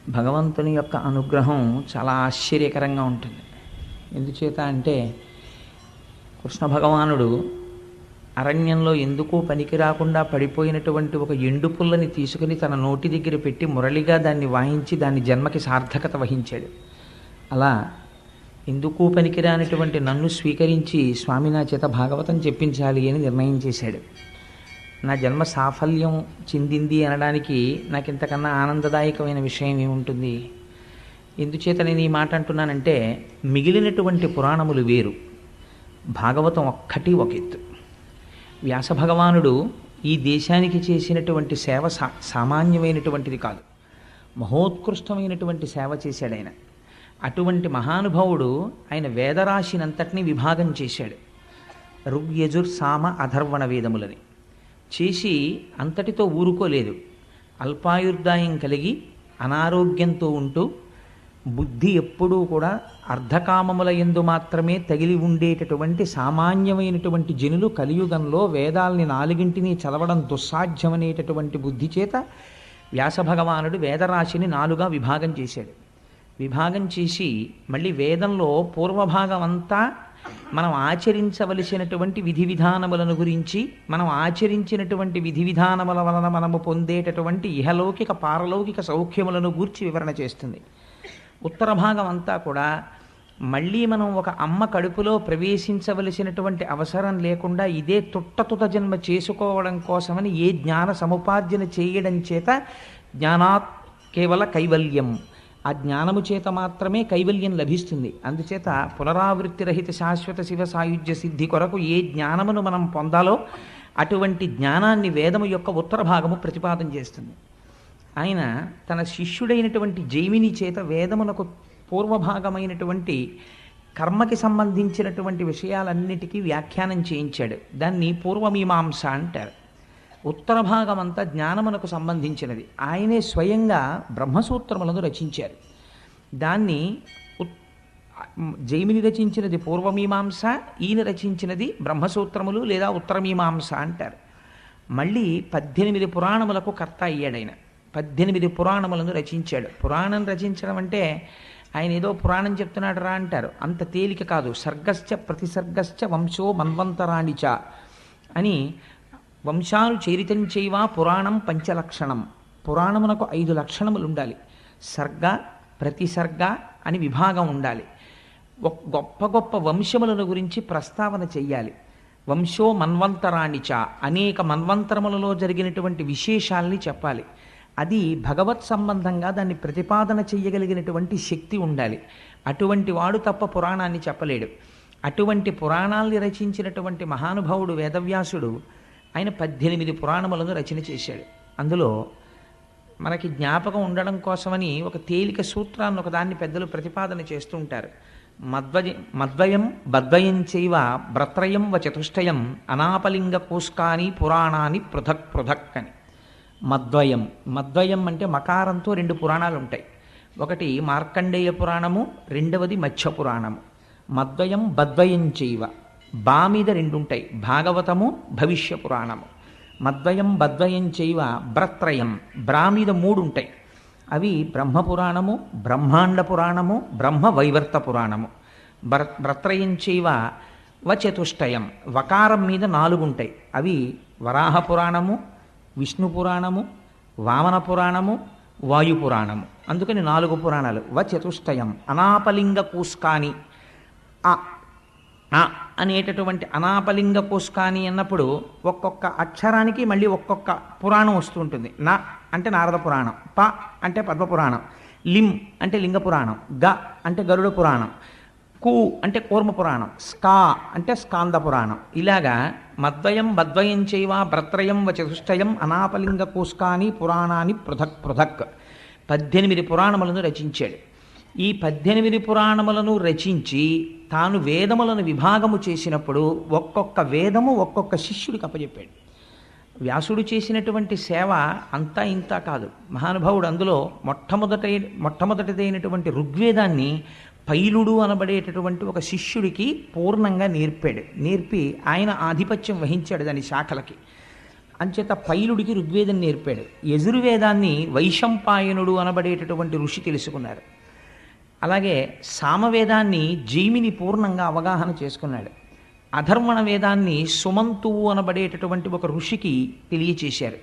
భగవంతుని యొక్క అనుగ్రహం చాలా ఆశ్చర్యకరంగా ఉంటుంది. ఎందుచేత అంటే కృష్ణ భగవానుడు అరణ్యంలో ఎందుకు పనికి రాకుండా పడిపోయినటువంటి ఒక ఎండు పుల్లని తీసుకుని తన నోటి దగ్గర పెట్టి మురళిగా దాన్ని వాయించి దాని జన్మకి సార్థకత వహించాడు. అలా ఎందుకు పనికిరానటువంటి నన్ను స్వీకరించి స్వామి నా చేత భాగవతం చెప్పించాలి అని నిర్ణయం చేశాడు. నా జన్మ సాఫల్యం చెందింది అనడానికి నాకు ఇంతకన్నా ఆనందదాయకమైన విషయం ఏముంటుంది? ఎందుచేత నేను ఈ మాట అంటున్నానంటే, మిగిలినటువంటి పురాణములు వేరు, భాగవతం ఒక్కటి ఒక ఎత్తు. వ్యాస భగవానుడు ఈ దేశానికి చేసినటువంటి సేవ సామాన్యమైనటువంటిది కాదు, మహోత్కృష్టమైనటువంటి సేవ చేశాడు ఆయన. అటువంటి మహానుభావుడు ఆయన వేదరాశినంతటినీ విభాగం చేశాడు. ఋగ్యజుర్ సామ అధర్వణ వేదములని చేసి అంతటితో ఊరుకోలేదు. అల్పాయుర్దాయం కలిగి అనారోగ్యంతో ఉంటూ బుద్ధి ఎప్పుడూ కూడా అర్ధకామముల యందు మాత్రమే తగిలి ఉండేటటువంటి సామాన్యమైనటువంటి జనులు కలియుగంలో వేదాల్ని నాలుగింటిని చదవడం దుస్సాధ్యమనేటటువంటి బుద్ధి చేత వ్యాస భగవానుడు వేదరాశిని నాలుగా విభాగం చేశాడు. విభాగం చేసి మళ్ళీ వేదంలో పూర్వభాగం అంతా మనం ఆచరించవలసినటువంటి విధి విధానములను గురించి, మనం ఆచరించినటువంటి విధి విధానముల వలన మనము పొందేటటువంటి ఇహలౌకిక పారలౌకిక సౌఖ్యములను గూర్చి వివరణ చేస్తుంది. ఉత్తర భాగం అంతా కూడా మళ్ళీ మనం ఒక అమ్మ కడుపులో ప్రవేశించవలసినటువంటి అవసరం లేకుండా ఇదే తుట్ట జన్మ చేసుకోవడం కోసమని ఏ జ్ఞాన సముపార్జన చేయడం చేత జ్ఞానాత్ కేవల కైవల్యం, ఆ జ్ఞానము చేత మాత్రమే కైవల్యం లభిస్తుంది. అందుచేత పునరావృత్తి రహిత శాశ్వత శివ సాయుధ్య సిద్ధి కొరకు ఏ జ్ఞానమును మనం పొందాలో అటువంటి జ్ఞానాన్ని వేదము యొక్క ఉత్తర భాగము ప్రతిపాదన చేస్తుంది. ఆయన తన శిష్యుడైనటువంటి జైమిని చేత వేదమునకు పూర్వభాగమైనటువంటి కర్మకి సంబంధించినటువంటి విషయాలన్నిటికీ వ్యాఖ్యానం చేయించాడు. దాన్ని పూర్వమీమాంస అంటారు. ఉత్తర భాగం అంతా జ్ఞానమునకు సంబంధించినది. ఆయనే స్వయంగా బ్రహ్మసూత్రములను రచించారు. దాన్ని జైమిని రచించినది పూర్వమీమాంస, ఈయన రచించినది బ్రహ్మసూత్రములు లేదా ఉత్తరమీమాంస అంటారు. మళ్ళీ 18 పురాణములకు కర్త అయ్యాడు ఆయన. 18 పురాణములను రచించాడు. పురాణం రచించడం అంటే ఆయన ఏదో పురాణం చెప్తున్నాడు రా అంటారు, అంత తేలిక కాదు. సర్గశ్చ ప్రతిసర్గశ్చ వంశో మన్వంతరాణిచ అని వంశాలు చరితం చేయవా పురాణం పంచలక్షణం. పురాణమునకు 5 లక్షణములు ఉండాలి. సర్గ ప్రతిసర్గ అని విభాగం ఉండాలి. గొప్ప గొప్ప వంశములను గురించి ప్రస్తావన చెయ్యాలి. వంశో మన్వంతరాణిచ, అనేక మన్వంతరములలో జరిగినటువంటి విశేషాల్ని చెప్పాలి. అది భగవత్ సంబంధంగా దాన్ని ప్రతిపాదన చెయ్యగలిగినటువంటి శక్తి ఉండాలి. అటువంటి వాడు తప్ప పురాణాన్ని చెప్పలేడు. అటువంటి పురాణాల్ని రచించినటువంటి మహానుభావుడు వేదవ్యాసుడు ఆయన 18 పురాణములను రచన చేశాడు. అందులో మనకి జ్ఞాపకం ఉండడం కోసమని ఒక తేలిక సూత్రాన్ని ఒకదాన్ని పెద్దలు ప్రతిపాదన చేస్తూ ఉంటారు. మద్వయం బద్వయం చైవ భ్రత్రయం వ చతుష్టయం అనాపలింగ కోస్కాని పురాణాన్ని పృథక్ పృథక్ అని. మద్వయం అంటే మకారంతో 2 పురాణాలు ఉంటాయి. ఒకటి మార్కండేయ పురాణము, రెండవది మత్స్య పురాణము. మద్వయం బద్వయం చైవ, బా మీద 2 ఉంటాయి, భాగవతము భవిష్య పురాణము. మద్వయం బద్వయం చైవ భ్రత్రయం, బ్రా మీద 3 ఉంటాయి. అవి బ్రహ్మపురాణము, బ్రహ్మాండ పురాణము, బ్రహ్మ వైవర్త పురాణము. భ్రత్రయం చైవ వచతుష్టయం, వకారం మీద 4 ఉంటాయి. అవి వరాహ పురాణము, విష్ణు పురాణము, వామన పురాణము, వాయు పురాణము. అందుకని 4 పురాణాలు. వచతుష్టయం అనాపలింగ కూస్కాని, అనేటటువంటి అనాపలింగ కోస్కాని అన్నప్పుడు ఒక్కొక్క అక్షరానికి మళ్ళీ ఒక్కొక్క పురాణం వస్తూ ఉంటుంది. నా అంటే నారద పురాణం, ప అంటే పద్మపురాణం, లిం అంటే లింగ పురాణం, గ అంటే గరుడ పురాణం, కు అంటే కూర్మ పురాణం, స్కా అంటే స్కాంద పురాణం. ఇలాగా మద్వయం బద్వయం చైవ భ్రత్రయం వ చతుష్టయం అనాపలింగ కోస్కాని పురాణాన్ని పృథక్ పృథక్ 18 పురాణములను రచించాడు. ఈ 18 పురాణములను రచించి తాను వేదములను విభాగము చేసినప్పుడు ఒక్కొక్క వేదము ఒక్కొక్క శిష్యుడికి అప్పచెప్పాడు. వ్యాసుడు చేసినటువంటి సేవ అంతా ఇంత కాదు. మహానుభావుడు అందులో మొట్టమొదటిదైనటువంటి ఋగ్వేదాన్ని పైలుడు అనబడేటటువంటి ఒక శిష్యుడికి పూర్ణంగా నేర్పాడు. నేర్పి ఆయన ఆధిపత్యం వహించాడు దాని శాఖలకి. అంచేత పైలుడికి ఋగ్వేదం నేర్పాడు. యజుర్వేదాన్ని వైశంపాయనుడు అనబడేటటువంటి ఋషి తెలుసుకున్నారు. అలాగే సామవేదాన్ని జైమిని పూర్ణంగా అవగాహన చేసుకున్నాడు. అధర్వణ వేదాన్ని సుమంతువు అనబడేటటువంటి ఒక ఋషికి తెలియచేశారు.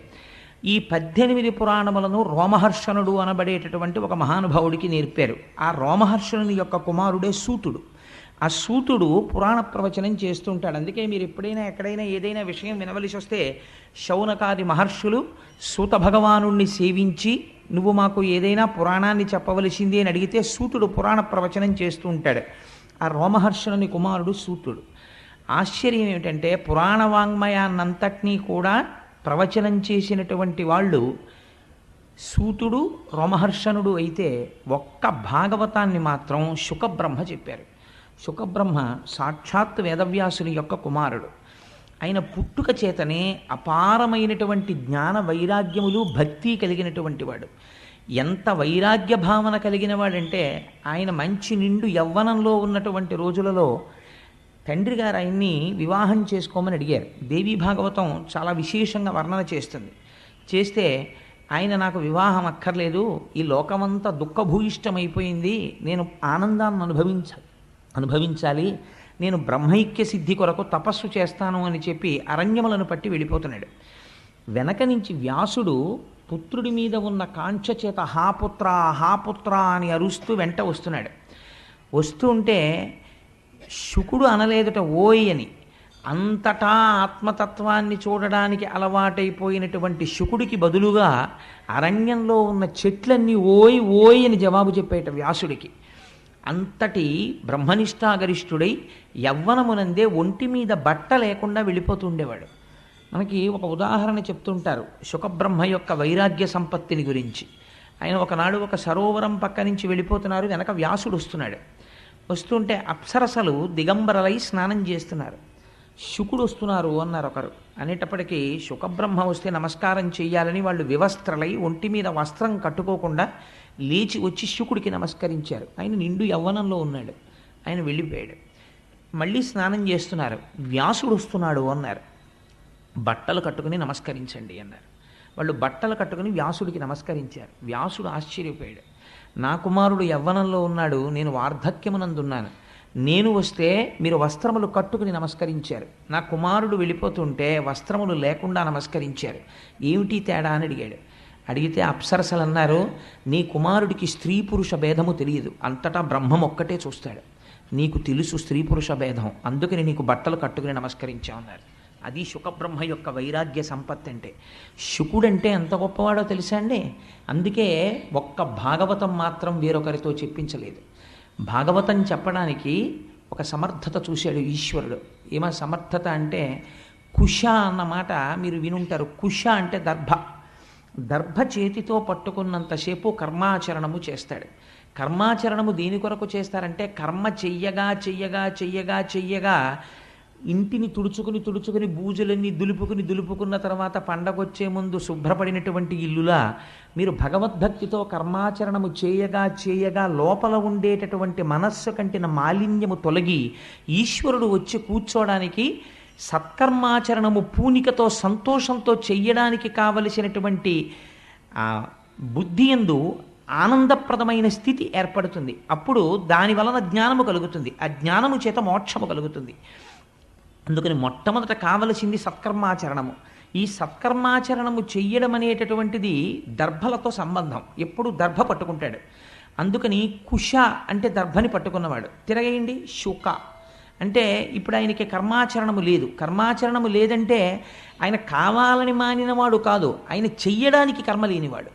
ఈ 18 పురాణములను రోమహర్షణుడు అనబడేటటువంటి ఒక మహానుభావుడికి నేర్పారు. ఆ రోమహర్షణుని యొక్క కుమారుడే సూతుడు. ఆ సూతుడు పురాణ ప్రవచనం చేస్తుంటాడు. అందుకే మీరు ఎప్పుడైనా ఎక్కడైనా ఏదైనా విషయం వినవలసి వస్తే శౌనకాది మహర్షులు సూత భగవానుణ్ణి సేవించి నువ్వు మాకు ఏదైనా పురాణాన్ని చెప్పవలసింది అని అడిగితే సూతుడు పురాణ ప్రవచనం చేస్తూ ఉంటాడు. ఆ రోమహర్షణుని కుమారుడు సూతుడు. ఆశ్చర్యం ఏమిటంటే పురాణ వాంగ్మయాన్నంతటినీ కూడా ప్రవచనం చేసినటువంటి వాళ్ళు సూతుడు రోమహర్షణుడు అయితే ఒక్క భాగవతాన్ని మాత్రం శుకబ్రహ్మ చెప్పారు. శుకబ్రహ్మ సాక్షాత్ వేదవ్యాసుని యొక్క కుమారుడు. ఆయన పుట్టుక చేతనే అపారమైనటువంటి జ్ఞాన వైరాగ్యములు భక్తి కలిగినటువంటి వాడు. ఎంత వైరాగ్య భావన కలిగిన వాడంటే ఆయన మంచి నిండు యవ్వనంలో ఉన్నటువంటి రోజులలో తండ్రి గారు ఆయన్ని వివాహం చేసుకోమని అడిగారు. దేవీ భాగవతం చాలా విశేషంగా వర్ణన చేస్తుంది. చేస్తే ఆయన నాకు వివాహం అక్కర్లేదు, ఈ లోకమంతా దుఃఖభూయిష్టమైపోయింది, నేను ఆనందాన్ని అనుభవించాలి, నేను బ్రహ్మైక్య సిద్ధి కొరకు తపస్సు చేస్తాను అని చెప్పి అరణ్యములను పట్టి వెళ్ళిపోతున్నాడు. వెనక నుంచి వ్యాసుడు పుత్రుడి మీద ఉన్న కాంక్ష చేత హాపుత్ర హాపుత్ర అని అరుస్తూ వెంట వస్తున్నాడు. వస్తుంటే శుకుడు అనలేదుట ఓయ్ అని. అంతటా ఆత్మతత్వాన్ని చూడడానికి అలవాటైపోయినటువంటి శుకుడికి బదులుగా అరణ్యంలో ఉన్న చెట్లన్నీ ఓయ్ ఓయ్ అని జవాబు చెప్పేట వ్యాసుడికి. అంతటి బ్రహ్మనిష్టాగరిష్ఠుడై యవ్వనమునందే ఒంటి మీద బట్ట లేకుండా వెళ్ళిపోతుండేవాడు. మనకి ఒక ఉదాహరణ చెప్తుంటారు శుకబ్రహ్మ యొక్క వైరాగ్య సంపత్తిని గురించి. ఆయన ఒకనాడు ఒక సరోవరం పక్క నుంచి వెళ్ళిపోతున్నారు, వెనక వ్యాసుడు వస్తున్నాడు. వస్తుంటే అప్సరసలు దిగంబరలై స్నానం చేస్తున్నారు. శుకుడు వస్తున్నారు అన్నారు ఒకరు. అనేటప్పటికీ శుకబ్రహ్మ వస్తే నమస్కారం చెయ్యాలని వాళ్ళు వివస్త్రలై ఒంటి మీద వస్త్రం కట్టుకోకుండా లేచి వచ్చి శుకుడికి నమస్కరించారు. ఆయన నిండు యవ్వనంలో ఉన్నాడు. ఆయన వెళ్ళిపోయాడు. మళ్ళీ స్నానం చేస్తున్నారు. వ్యాసుడు వస్తున్నాడు అన్నారు. బట్టలు కట్టుకుని నమస్కరించండి అన్నారు. వాళ్ళు బట్టలు కట్టుకుని వ్యాసుడికి నమస్కరించారు. వ్యాసుడు ఆశ్చర్యపోయాడు. నా కుమారుడు యవ్వనంలో ఉన్నాడు, నేను వార్ధక్యమునందున్నాను, నేను వస్తే మీరు వస్త్రములు కట్టుకుని నమస్కరించారు, నా కుమారుడు వెళ్ళిపోతుంటే వస్త్రములు లేకుండా నమస్కరించారు, ఏమిటి తేడా అని అడిగాడు. అడిగితే అప్సరసలు అన్నారు, నీ కుమారుడికి స్త్రీ పురుష భేదము తెలియదు, అంతటా బ్రహ్మం ఒక్కటే చూస్తాడు, నీకు తెలుసు స్త్రీ పురుష భేదం, అందుకని నీకు బట్టలు కట్టుకుని నమస్కరించామన్నారు. అది శుకబ్రహ్మ యొక్క వైరాగ్య సంపత్తి అంటే. శుకుడంటే ఎంత గొప్పవాడో తెలుసా అండి. అందుకే ఒక్క భాగవతం మాత్రం వేరొకరితో చెప్పించలేదు. భాగవతం చెప్పడానికి ఒక సమర్థత చూశాడు ఈశ్వరుడు. ఏమా సమర్థత అంటే కుశ అన్నమాట మీరు వినుంటారు. కుశ అంటే దర్భ. దర్భ చేతితో పట్టుకున్నంతసేపు కర్మాచరణము చేస్తాడు. కర్మాచరణము దేని కొరకు చేస్తారంటే కర్మ చెయ్యగా చెయ్యగా చెయ్యగా చెయ్యగా ఇంటిని తుడుచుకుని బూజులన్నీ దులుపుకున్న తర్వాత పండగొచ్చే ముందు శుభ్రపడినటువంటి ఇల్లులా మీరు భగవద్భక్తితో కర్మాచరణము చేయగా లోపల ఉండేటటువంటి మనస్సు కంటిన మాలిన్యము తొలగి ఈశ్వరుడు వచ్చి కూర్చోడానికి సత్కర్మాచరణము పూనికతో సంతోషంతో చెయ్యడానికి కావలసినటువంటి బుద్ధి యందు ఆనందప్రదమైన స్థితి ఏర్పడుతుంది. అప్పుడు దాని వలన జ్ఞానము కలుగుతుంది. ఆ జ్ఞానము చేత మోక్షము కలుగుతుంది. అందుకని మొట్టమొదట కావలసింది సత్కర్మాచరణము. ఈ సత్కర్మాచరణము చెయ్యడం అనేటటువంటిది దర్భలతో సంబంధం. ఎప్పుడు దర్భ పట్టుకుంటాడు. అందుకని కుశ అంటే దర్భని పట్టుకున్నవాడు. తిరగేయండి శుక అంటే ఇప్పుడు ఆయనకి కర్మాచరణము లేదు. కర్మాచరణము లేదంటే ఆయన కావాలని మానినవాడు కాదు, ఆయన చెయ్యడానికి కర్మ లేనివాడు.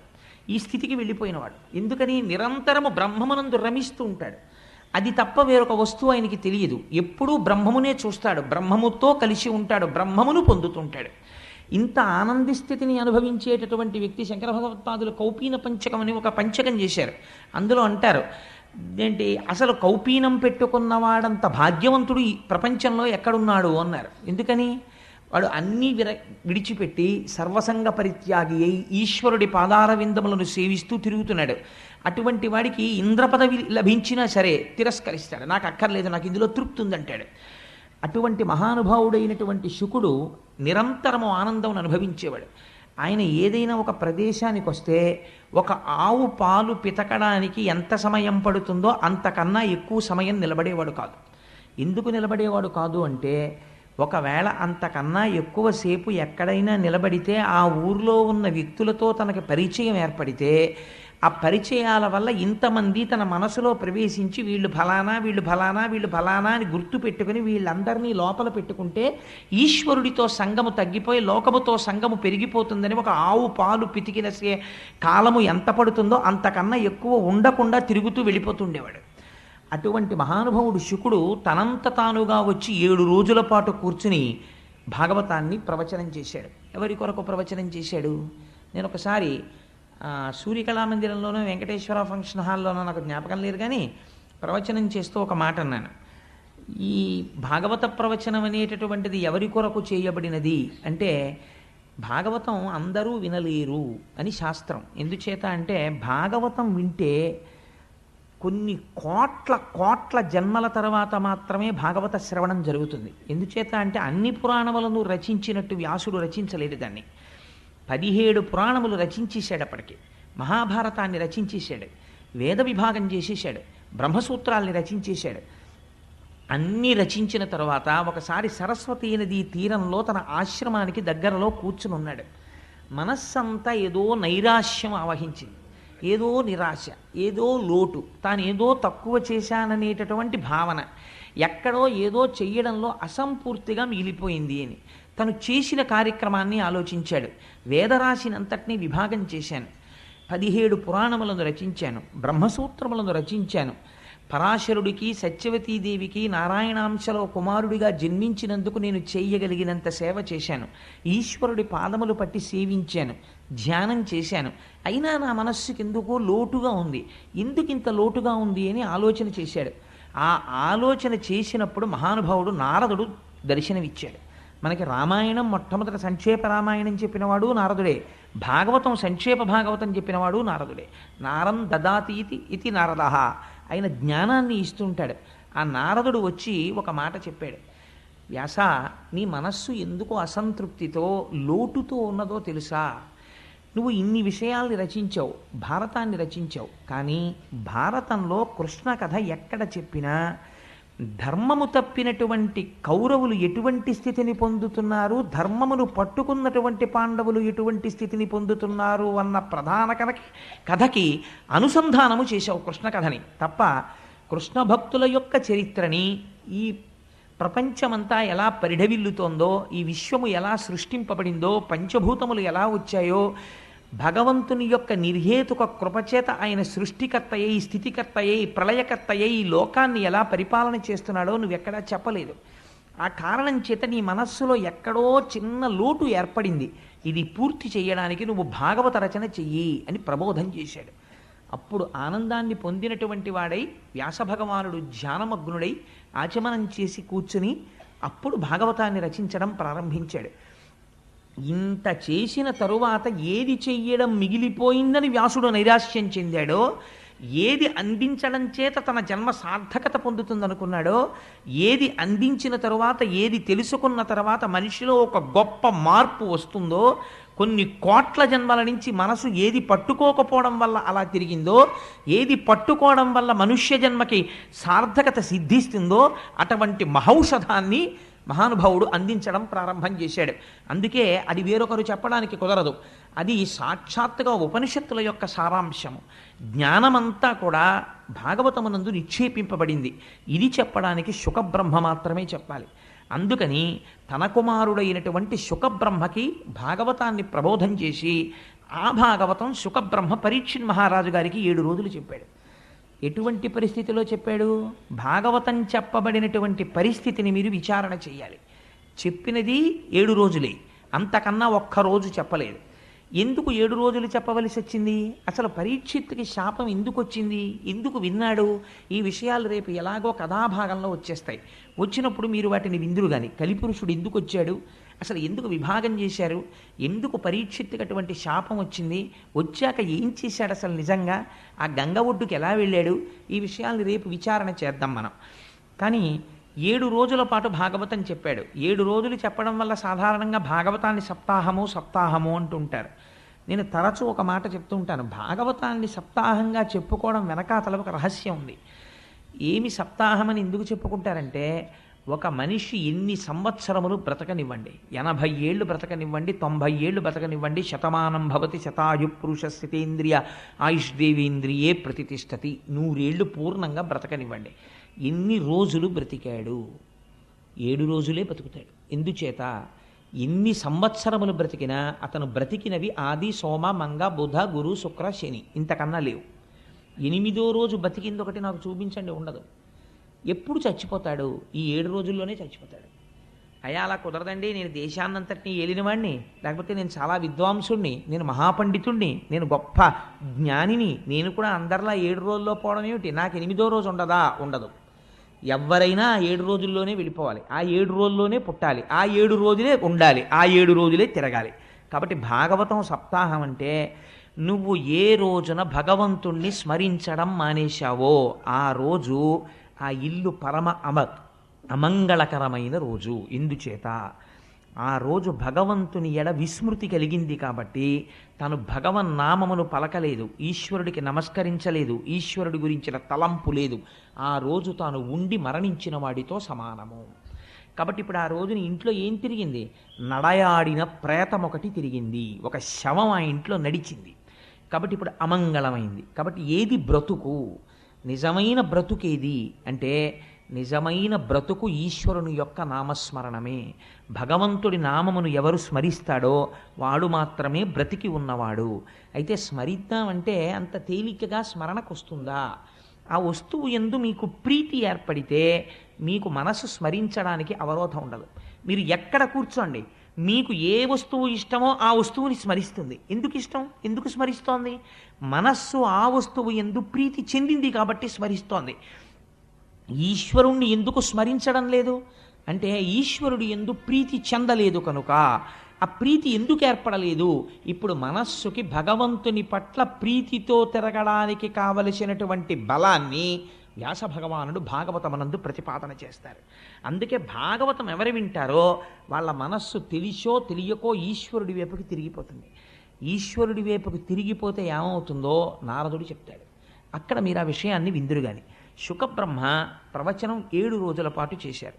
ఈ స్థితికి వెళ్ళిపోయినవాడు. ఎందుకని నిరంతరము బ్రహ్మమునందు రమిస్తూ ఉంటాడు. అది తప్ప వేరొక వస్తువు ఆయనకి తెలియదు. ఎప్పుడూ బ్రహ్మమునే చూస్తాడు, బ్రహ్మముతో కలిసి ఉంటాడు, బ్రహ్మమును పొందుతుంటాడు. ఇంత ఆనంద స్థితిని అనుభవించేటటువంటి వ్యక్తి శంకర భగవత్పాదులు కౌపీన పంచకం అని ఒక పంచకం చేశారు. అందులో అంటారు ఏంటి, అసలు కౌపీనం పెట్టుకున్నవాడంత భాగ్యవంతుడు ఈ ప్రపంచంలో ఎక్కడున్నాడు అన్నారు. ఎందుకని వాడు అన్నీ విడిచిపెట్టి సర్వసంగ పరిత్యాగి అయి ఈశ్వరుడి పాదార విందములను సేవిస్తూ తిరుగుతున్నాడు. అటువంటి వాడికి ఇంద్రపదవి లభించినా సరే తిరస్కరిస్తాడు. నాకు అక్కర్లేదు, నాకు ఇందులో తృప్తి ఉందంటాడు. అటువంటి మహానుభావుడైనటువంటి శుకుడు నిరంతరము ఆనందం అనుభవించేవాడు. ఆయన ఏదైనా ఒక ప్రదేశానికి వస్తే ఒక ఆవు పాలు పితకడానికి ఎంత సమయం పడుతుందో అంతకన్నా ఎక్కువ సమయం నిలబడేవాడు కాదు. ఎందుకు నిలబడేవాడు కాదు అంటే, ఒకవేళ అంతకన్నా ఎక్కువసేపు ఎక్కడైనా నిలబడితే ఆ ఊర్లో ఉన్న వ్యక్తులతో తనకి పరిచయం ఏర్పడితే ఆ పరిచయాల వల్ల ఇంతమంది తన మనసులో ప్రవేశించి వీళ్ళు ఫలానా వీళ్ళు ఫలానా వీళ్ళు ఫలానా అని గుర్తు పెట్టుకుని వీళ్ళందరినీ లోపల పెట్టుకుంటే ఈశ్వరుడితో సంగము తగ్గిపోయి లోకముతో సంగము పెరిగిపోతుందని ఒక ఆవు పాలు పితికిన కాలము ఎంత పడుతుందో అంతకన్నా ఎక్కువ ఉండకుండా తిరుగుతూ వెళ్ళిపోతుండేవాడు. అటువంటి మహానుభావుడు శుకుడు తనంత తానుగా వచ్చి 7 రోజుల పాటు కూర్చుని భాగవతాన్ని ప్రవచనం చేశాడు. ఎవరి కొరకు ప్రవచనం చేశాడు? నేను ఒకసారి సూర్యకళామందిరంలోనూ వెంకటేశ్వర ఫంక్షన్ హాల్లోనూ నాకు జ్ఞాపకం లేదు, కానీ ప్రవచనం చేస్తూ ఒక మాట అన్నాను. ఈ భాగవత ప్రవచనం అనేటటువంటిది ఎవరి కొరకు చేయబడినది అంటే, భాగవతం అందరూ వినలేరు అని శాస్త్రం. ఎందుచేత అంటే భాగవతం వింటే కొన్ని కోట్ల జన్మల తర్వాత మాత్రమే భాగవత శ్రవణం జరుగుతుంది. ఎందుచేత అంటే అన్ని పురాణములను రచించినట్టు వ్యాసుడు రచించలేదు దాన్ని. 17 పురాణములు రచించేశాడు. అప్పటికి మహాభారతాన్ని రచించేశాడు, వేద విభాగం చేసేశాడు, బ్రహ్మసూత్రాల్ని రచించేశాడు. అన్నీ రచించిన తర్వాత ఒకసారి సరస్వతీ నదీ తీరంలో తన ఆశ్రమానికి దగ్గరలో కూర్చుని ఉన్నాడు. మనస్సంతా ఏదో నైరాశ్యం ఆవహించింది, ఏదో నిరాశ, ఏదో లోటు, తాను ఏదో తక్కువ చేశాననేటటువంటి భావన, ఎక్కడో ఏదో చెయ్యడంలో అసంపూర్తిగా మిగిలిపోయింది అని తను చేసిన కార్యక్రమాన్ని ఆలోచించాడు. వేదరాశినంతటినీ విభాగం చేశాను, 17 పురాణములను రచించాను, బ్రహ్మసూత్రములను రచించాను, పరాశరుడికి సత్యవతీదేవికి నారాయణాంశలో కుమారుడిగా జన్మించినందుకు నేను చేయగలిగినంత సేవ చేశాను, ఈశ్వరుడి పాదములు పట్టి సేవించాను, ధ్యానం చేశాను. అయినా నా మనస్సుకి ఎందుకో లోటుగా ఉంది, ఎందుకింత లోటుగా ఉంది అని ఆలోచన చేశాడు. ఆ ఆలోచన చేసినప్పుడు మహానుభావుడు నారదుడు దర్శనమిచ్చాడు. మనకి రామాయణం మొట్టమొదటి సంక్షేప రామాయణం చెప్పినవాడు నారదుడే, భాగవతం సంక్షేప భాగవతం చెప్పినవాడు నారదుడే. నారం దదాతీతి ఇది నారదః, ఆయన జ్ఞానాన్ని ఇస్తుంటాడు. ఆ నారదుడు వచ్చి ఒక మాట చెప్పాడు, వ్యాస, నీ మనస్సు ఎందుకు అసంతృప్తితో లోటుతో ఉన్నదో తెలుసా? నువ్వు ఇన్ని విషయాల్ని రచించావు, భారతాన్ని రచించావు, కానీ భారతంలో కృష్ణ కథ ఎక్కడ చెప్పినా ధర్మము తప్పినటువంటి కౌరవులు ఎటువంటి స్థితిని పొందుతున్నారు, ధర్మమును పట్టుకున్నటువంటి పాండవులు ఎటువంటి స్థితిని పొందుతున్నారు అన్న ప్రధాన కథకి అనుసంధానము చేశావు కృష్ణ కథని తప్ప, కృష్ణ భక్తుల యొక్క చరిత్రని, ఈ ప్రపంచమంతా ఎలా పరిఢవిల్లుతోందో, ఈ విశ్వము ఎలా సృష్టింపబడిందో, పంచభూతములు ఎలా వచ్చాయో, భగవంతుని యొక్క నిర్హేతుక కృపచేత ఆయన సృష్టికర్తయ్యై, స్థితికర్తయ్యై, ప్రళయకర్తయ్యై ఈ లోకాన్ని ఎలా పరిపాలన చేస్తున్నాడో నువ్వెక్కడా చెప్పలేదు. ఆ కారణం చేత నీ మనస్సులో ఎక్కడో చిన్న లోటు ఏర్పడింది, ఇది పూర్తి చేయడానికి నువ్వు భాగవత రచన చెయ్యి అని ప్రబోధం చేశాడు. అప్పుడు ఆనందాన్ని పొందినటువంటి వాడై వ్యాసభగవానుడు ధ్యానమగ్నుడై ఆచమనం చేసి కూర్చుని అప్పుడు భాగవతాన్ని రచించడం ప్రారంభించాడు. ఇంత చేసిన తరువాత ఏది చెయ్యడం మిగిలిపోయిందని వ్యాసుడు నైరాశ్యం చెందాడో, ఏది అందించడం చేత తన జన్మ సార్థకత పొందుతుందనుకున్నాడో, ఏది అందించిన తరువాత, ఏది తెలుసుకున్న తర్వాత మనిషిలో ఒక గొప్ప మార్పు వస్తుందో, కొన్ని కోట్ల జన్మల నుంచి మనసు ఏది పట్టుకోకపోవడం వల్ల అలా తిరిగిందో, ఏది పట్టుకోవడం వల్ల మనుష్య జన్మకి సార్థకత సిద్ధిస్తుందో, అటువంటి మహౌషధాన్ని మహానుభావుడు అందించడం ప్రారంభం చేశాడు. అందుకే అది వేరొకరు చెప్పడానికి కుదరదు, అది సాక్షాత్తుగా ఉపనిషత్తుల యొక్క సారాంశము. జ్ఞానమంతా కూడా భాగవతమునందు నిక్షేపింపబడింది. ఇది చెప్పడానికి శుకబ్రహ్మ మాత్రమే చెప్పాలి. అందుకని తన కుమారుడైనటువంటి శుకబ్రహ్మకి భాగవతాన్ని ప్రబోధం చేసి ఆ భాగవతం శుకబ్రహ్మ పరీక్షిత్ మహారాజు గారికి 7 రోజులు చెప్పాడు. ఎటువంటి పరిస్థితిలో చెప్పాడు? భాగవతం చెప్పబడినటువంటి పరిస్థితిని మీరు విచారణ చేయాలి. చెప్పినది 7 రోజులే, అంతకన్నా ఒక్కరోజు చెప్పలేదు. ఎందుకు 7 రోజులు చెప్పవలసి వచ్చింది? అసలు పరీక్షిత్తుకి శాపం ఎందుకు వచ్చింది? ఎందుకు విన్నాడు? ఈ విషయాలు రేపు ఎలాగో కథాభాగంలో వచ్చేస్తాయి. వచ్చినప్పుడు మీరు వాటిని విందురు. కానీ కలిపురుషుడు ఎందుకు వచ్చాడు, అసలు ఎందుకు విభాగం చేశారు, ఎందుకు పరీక్షిత్తుకి అటువంటి శాపం వచ్చింది, వచ్చాక ఏం చేశాడు, అసలు నిజంగా ఆ గంగ ఒడ్డుకి ఎలా వెళ్ళాడు, ఈ విషయాల్ని రేపు విచారణ చేద్దాం మనం. కానీ 7 రోజుల పాటు భాగవతం చెప్పాడు. 7 రోజులు చెప్పడం వల్ల సాధారణంగా భాగవతాన్ని సప్తాహము అంటుంటారు. నేను తరచూ ఒక మాట చెప్తూ ఉంటాను, భాగవతాన్ని సప్తాహంగా చెప్పుకోవడం వెనకాతల ఒక రహస్యం ఉంది. ఏమి సప్తాహమని ఎందుకు చెప్పుకుంటారంటే, ఒక మనిషి ఎన్ని సంవత్సరములు బ్రతకనివ్వండి, 80 ఏళ్ళు బ్రతకనివ్వండి, 90 ఏళ్ళు బ్రతకనివ్వండి, శతమానం భవతి శతాయు పురుష స్థితేంద్రియ ఆయుష్దేవేంద్రియే ప్రతిష్టతి, 100 ఏళ్ళు పూర్ణంగా బ్రతకనివ్వండి. ఎన్ని రోజులు బ్రతికాడు? 7 రోజులే బతుకుతాడు. ఎందుచేత? ఎన్ని సంవత్సరములు బ్రతికినా అతను బ్రతికినవి ఆది సోమ మంగ బుధ గురు శుక్ర శని, ఇంతకన్నా లేవు. 8వ రోజు బతికింది ఒకటి నాకు చూపించండి, ఉండదు. ఎప్పుడు చచ్చిపోతాడు? ఈ 7 రోజుల్లోనే చచ్చిపోతాడు. అయ్యా అలా కుదరదండి, నేను దేశాన్నంతటినీ ఏలినవాణ్ణి, లేకపోతే నేను చాలా విద్వాంసుణ్ణి, నేను మహాపండితుణ్ణి, నేను గొప్ప జ్ఞానిని, నేను కూడా అందరిలా 7 రోజుల్లో పోవడం ఏమిటి, నాకు 8వ రోజు ఉండదా? ఉండదు. ఎవరైనా 7 రోజుల్లోనే వెళ్ళిపోవాలి, ఆ 7 రోజుల్లోనే పుట్టాలి, ఆ 7 రోజులే ఉండాలి, ఆ 7 రోజులే తిరగాలి. కాబట్టి భాగవతం సప్తాహం అంటే, నువ్వు ఏ రోజున భగవంతుణ్ణి స్మరించడం మానేశావో ఆ రోజు ఆ ఇల్లు పరమ అమంగళకరమైన రోజు. ఎందుచేత? ఆ రోజు భగవంతుని ఎడ విస్మృతి కలిగింది కాబట్టి తను భగవన్నామమును పలకలేదు, ఈశ్వరుడికి నమస్కరించలేదు, ఈశ్వరుడి గురించిన తలంపు లేదు. ఆ రోజు తాను ఉండి మరణించిన వాడితో సమానము. కాబట్టి ఇప్పుడు ఆ రోజుని ఇంట్లో ఏం తిరిగింది? నడయాడిన ప్రేతం ఒకటి తిరిగింది, ఒక శవం ఆ ఇంట్లో నడిచింది. కాబట్టి ఇప్పుడు అమంగళమైంది. కాబట్టి ఏది బ్రతుకు? నిజమైన బ్రతుకేది అంటే, నిజమైన బ్రతుకు ఈశ్వరుని యొక్క నామస్మరణమే. భగవంతుడి నామమును ఎవరు స్మరిస్తాడో వాడు మాత్రమే బ్రతికి ఉన్నవాడు. అయితే స్మరిద్దామంటే అంత తేలికగా స్మరణకు వస్తుందా? ఆ వస్తువు యందు మీకు ప్రీతి ఏర్పడితే మీకు మనసు స్మరించడానికి అవరోధం ఉండదు. మీరు ఎక్కడ కూర్చోండి, మీకు ఏ వస్తువు ఇష్టమో ఆ వస్తువుని స్మరిస్తుంది. ఎందుకు ఇష్టం? ఎందుకు స్మరిస్తోంది? మనస్సు ఆ వస్తువు యందు ప్రీతి చెందింది కాబట్టి స్మరిస్తోంది. ఈశ్వరుణ్ణి ఎందుకు స్మరించడం లేదు అంటే, ఈశ్వరుడు యందు ప్రీతి చెందలేదు కనుక. ఆ ప్రీతి ఎందుకు ఏర్పడలేదు? ఇప్పుడు మనస్సుకి భగవంతుని పట్ల ప్రీతితో తిరగడానికి కావలసినటువంటి బలాన్ని వ్యాస భగవానుడు భాగవతమనందు ప్రతిపాదన చేస్తారు. అందుకే భాగవతం ఎవరు వింటారో వాళ్ళ మనస్సు తెలిసో తెలియకో ఈశ్వరుడి వైపుకి తిరిగిపోతుంది. ఈశ్వరుడి వైపుకి తిరిగిపోతే ఏమవుతుందో నారదుడు చెప్తాడు. అక్కడ మీరు ఆ విషయాన్ని విందురు గాని. శుకబ్రహ్మ ప్రవచనం 7 రోజుల పాటు చేశారు.